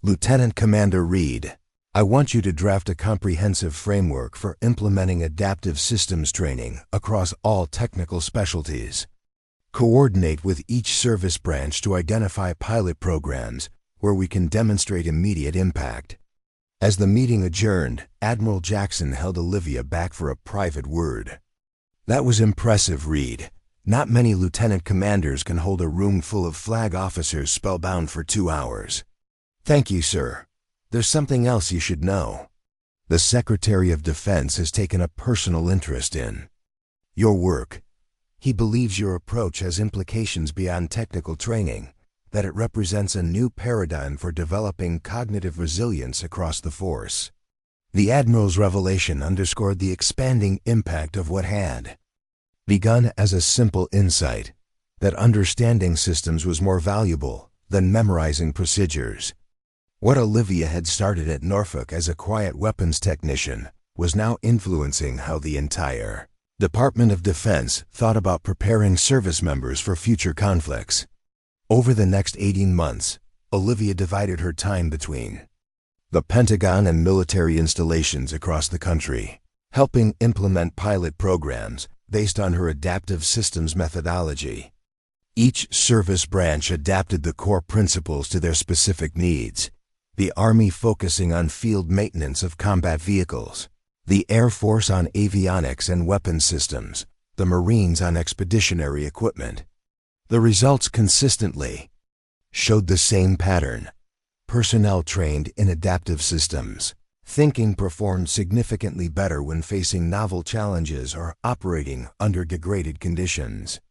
Lieutenant Commander Reed, I want you to draft a comprehensive framework for implementing adaptive systems training across all technical specialties. Coordinate with each service branch to identify pilot programs where we can demonstrate immediate impact. As the meeting adjourned, Admiral Jackson held Olivia back for a private word. That was impressive, Reed. Not many lieutenant commanders can hold a room full of flag officers spellbound for 2 hours. Thank you, sir. There's something else you should know. The Secretary of Defense has taken a personal interest in your work. He believes your approach has implications beyond technical training, that it represents a new paradigm for developing cognitive resilience across the force. The Admiral's revelation underscored the expanding impact of what had begun as a simple insight, that understanding systems was more valuable than memorizing procedures. What Olivia had started at Norfolk as a quiet weapons technician was now influencing how the entire Department of Defense thought about preparing service members for future conflicts. Over the next 18 months, Olivia divided her time between the Pentagon and military installations across the country, helping implement pilot programs based on her adaptive systems methodology. Each service branch adapted the core principles to their specific needs, the Army focusing on field maintenance of combat vehicles, the Air Force on avionics and weapons systems, the Marines on expeditionary equipment. The results consistently showed the same pattern. Personnel trained in adaptive systems, thinking performed significantly better when facing novel challenges or operating under degraded conditions.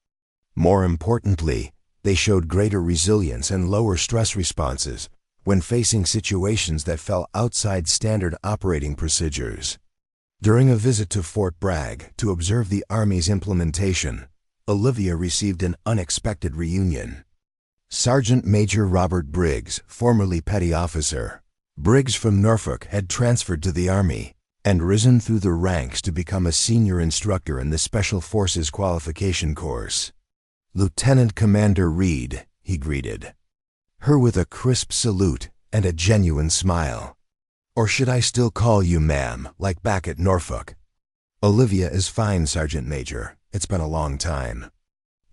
More importantly, they showed greater resilience and lower stress responses when facing situations that fell outside standard operating procedures. During a visit to Fort Bragg to observe the Army's implementation, Olivia received an unexpected reunion. Sergeant Major Robert Briggs, formerly petty officer. Briggs from Norfolk had transferred to the Army and risen through the ranks to become a senior instructor in the Special Forces qualification course. Lieutenant Commander Reed, he greeted her with a crisp salute and a genuine smile. Or should I still call you ma'am, like back at Norfolk? Olivia is fine, Sergeant Major. It's been a long time.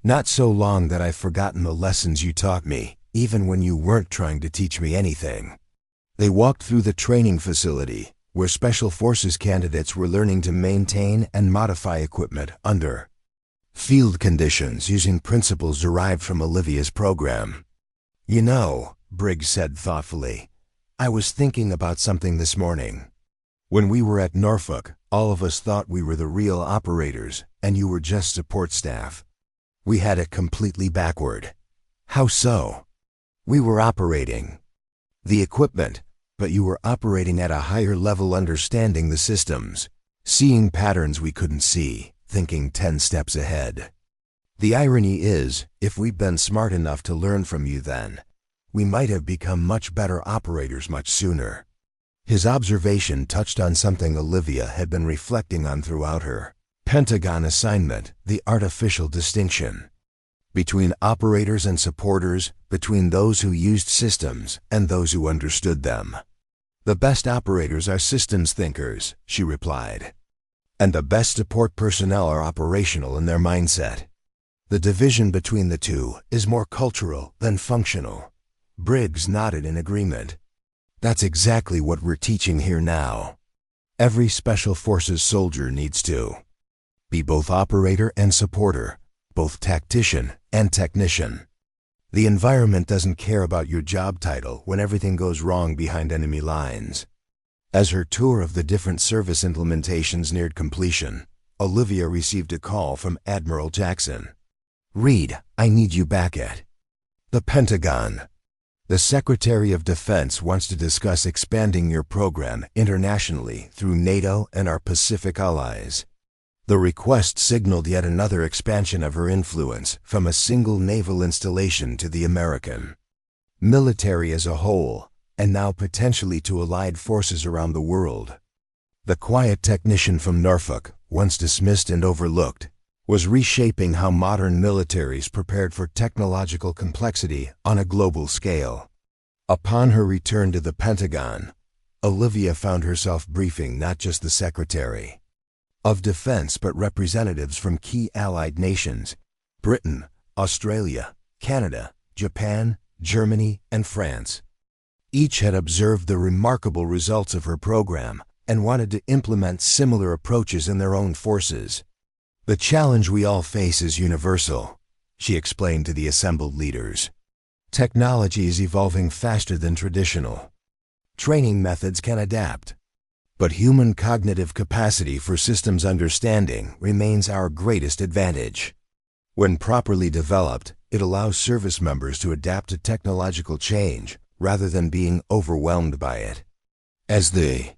Not so long that I've forgotten the lessons you taught me, even when you weren't trying to teach me anything. They walked through the training facility, where Special Forces candidates were learning to maintain and modify equipment under field conditions using principles derived from Olivia's program. You know, Briggs said thoughtfully, I was thinking about something this morning. When we were at Norfolk, all of us thought we were the real operators, and you were just support staff. We had it completely backward. How so? We were operating the equipment, but you were operating at a higher level, understanding the systems, seeing patterns we couldn't see, thinking 10 steps ahead. The irony is, if we'd been smart enough to learn from you then, we might have become much better operators much sooner. His observation touched on something Olivia had been reflecting on throughout her Pentagon assignment, the artificial distinction between operators and supporters, between those who used systems and those who understood them. The best operators are systems thinkers, she replied. And the best support personnel are operational in their mindset. The division between the two is more cultural than functional. Briggs nodded in agreement. That's exactly what we're teaching here now. Every Special Forces soldier needs to be both operator and supporter, both tactician and technician. The environment doesn't care about your job title when everything goes wrong behind enemy lines. As her tour of the different service implementations neared completion, Olivia received a call from Admiral Jackson. "Reed, I need you back at the Pentagon. The Secretary of Defense wants to discuss expanding your program internationally through NATO and our Pacific allies." The request signaled yet another expansion of her influence from a single naval installation to the American military as a whole, and now potentially to allied forces around the world. The quiet technician from Norfolk, once dismissed and overlooked, was reshaping how modern militaries prepared for technological complexity on a global scale. Upon her return to the Pentagon, Olivia found herself briefing not just the Secretary of Defense but representatives from key allied nations: Britain, Australia, Canada, Japan, Germany, and France. Each had observed the remarkable results of her program and wanted to implement similar approaches in their own forces. "The challenge we all face is universal," she explained to the assembled leaders. "Technology is evolving faster than traditional training methods can adapt. But human cognitive capacity for systems understanding remains our greatest advantage. When properly developed, it allows service members to adapt to technological change rather than being overwhelmed by it." As the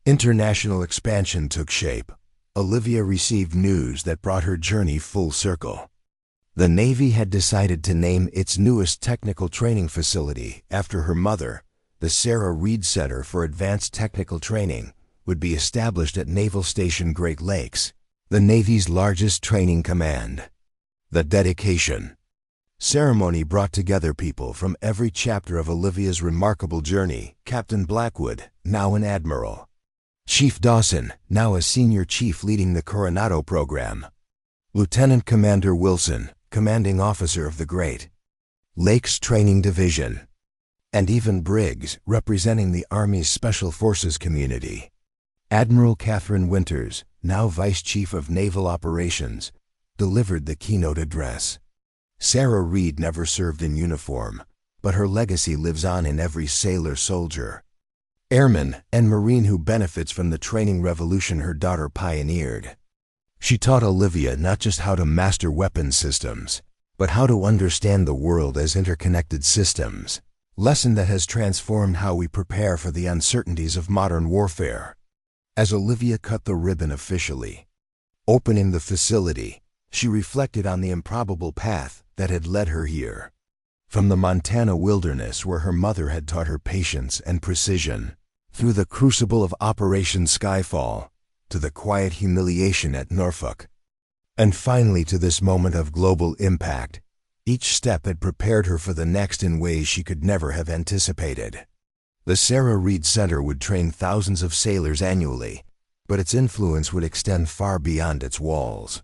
international expansion took shape, Olivia received news that brought her journey full circle. The Navy had decided to name its newest technical training facility after her mother. The Sarah Reed Center for Advanced Technical Training would be established at Naval Station Great Lakes, the Navy's largest training command. The dedication ceremony brought together people from every chapter of Olivia's remarkable journey: Captain Blackwood, now an admiral; Chief Dawson, now a senior chief leading the Coronado program; Lieutenant Commander Wilson, commanding officer of the Great Lakes Training Division; and even Briggs, representing the Army's Special Forces community. Admiral Catherine Winters, now Vice Chief of Naval Operations, delivered the keynote address. Sarah Reed never served in uniform, but her legacy lives on in every sailor, soldier, airman, and Marine who benefits from the training revolution her daughter pioneered. She taught Olivia not just how to master weapons systems, but how to understand the world as interconnected systems. Lesson that has transformed how we prepare for the uncertainties of modern warfare. As Olivia cut the ribbon officially, opening the facility, she reflected on the improbable path that had led her here. From the Montana wilderness where her mother had taught her patience and precision, through the crucible of Operation Skyfall, to the quiet humiliation at Norfolk, and finally to this moment of global impact. Each step had prepared her for the next in ways she could never have anticipated. The Sarah Reed Center would train thousands of sailors annually, but its influence would extend far beyond its walls.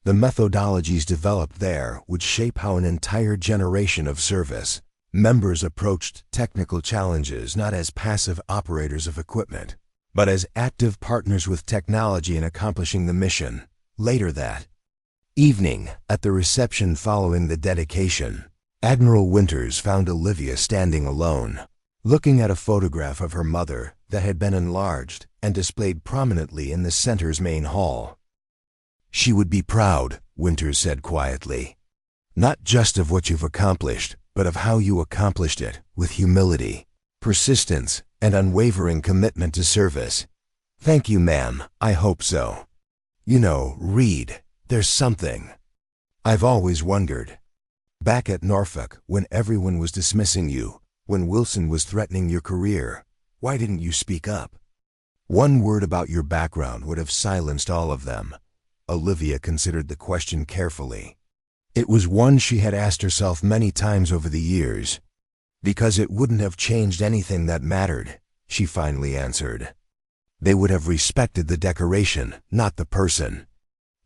The methodologies developed there would shape how an entire generation of service members approached technical challenges not as passive operators of equipment, but as active partners with technology in accomplishing the mission. Later that evening, at the reception following the dedication, Admiral Winters found Olivia standing alone, looking at a photograph of her mother that had been enlarged and displayed prominently in the center's main hall. "She would be proud," Winters said quietly, "not just of what you've accomplished, but of how you accomplished it, with humility, persistence, and unwavering commitment to service." "Thank you, ma'am, I hope so. You know, Reed, there's something I've always wondered. Back at Norfolk, when everyone was dismissing you, when Wilson was threatening your career, why didn't you speak up? One word about your background would have silenced all of them." Olivia considered the question carefully. It was one she had asked herself many times over the years. "Because it wouldn't have changed anything that mattered," she finally answered. "They would have respected the decoration, not the person.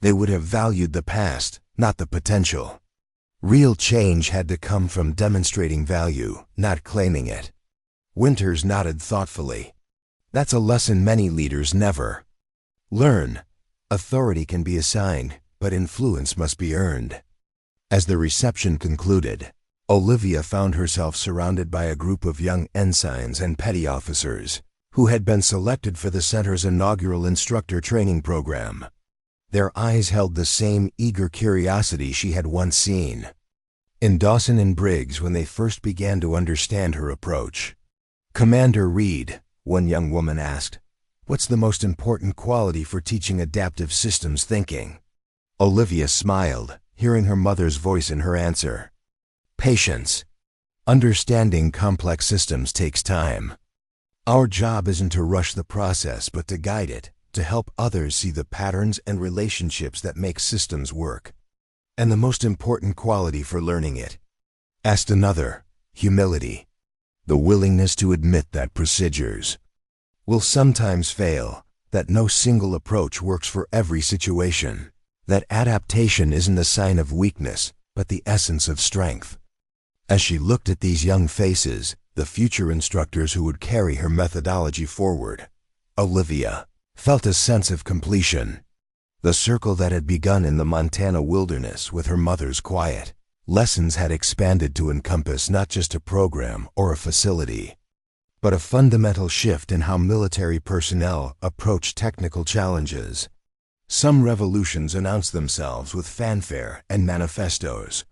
They would have valued the past, not the potential." Real change had to come from demonstrating value, not claiming it. Winters nodded thoughtfully. That's a lesson many leaders never learn. Authority can be assigned, but influence must be earned. As the reception concluded, Olivia found herself surrounded by a group of young ensigns and petty officers who had been selected for the center's inaugural instructor training program. Their eyes held the same eager curiosity she had once seen in Dawson and Briggs when they first began to understand her approach. "Commander Reed," one young woman asked, "what's the most important quality for teaching adaptive systems thinking?" Olivia smiled, hearing her mother's voice in her answer. "Patience. Understanding complex systems takes time. Our job isn't to rush the process, but to guide it, to help others see the patterns and relationships that make systems work." "And the most important quality for learning it?" asked another. "Humility. The willingness to admit that procedures will sometimes fail, that no single approach works for every situation, that adaptation isn't a sign of weakness, but the essence of strength." As she looked at these young faces, the future instructors who would carry her methodology forward, Olivia felt a sense of completion. The circle that had begun in the Montana wilderness with her mother's quiet lessons had expanded to encompass not just a program or a facility, but a fundamental shift in how military personnel approach technical challenges. Some revolutions announce themselves with fanfare and manifestos.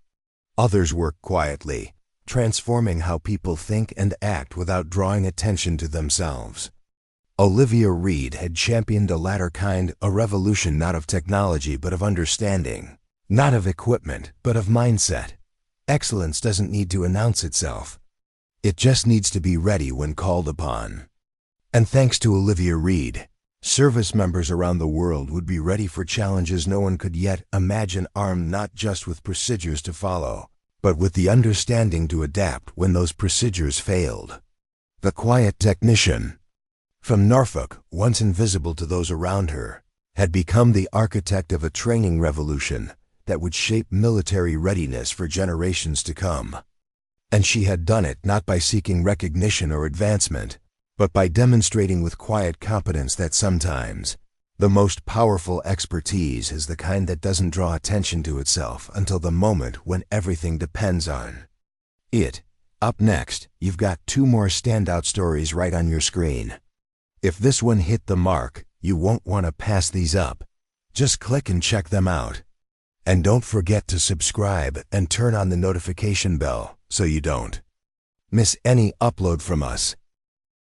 Others work quietly, transforming how people think and act without drawing attention to themselves. Olivia Reed had championed the latter kind, a revolution not of technology but of understanding, not of equipment but of mindset. Excellence doesn't need to announce itself. It just needs to be ready when called upon. And thanks to Olivia Reed, service members around the world would be ready for challenges no one could yet imagine, armed not just with procedures to follow, but with the understanding to adapt when those procedures failed. The quiet technician from Norfolk, once invisible to those around her, had become the architect of a training revolution that would shape military readiness for generations to come. And she had done it not by seeking recognition or advancement, but by demonstrating with quiet competence that sometimes the most powerful expertise is the kind that doesn't draw attention to itself until the moment when everything depends on it. Up next, you've got two more standout stories right on your screen. If this one hit the mark, you won't want to pass these up. Just click and check them out. And don't forget to subscribe and turn on the notification bell so you don't miss any upload from us.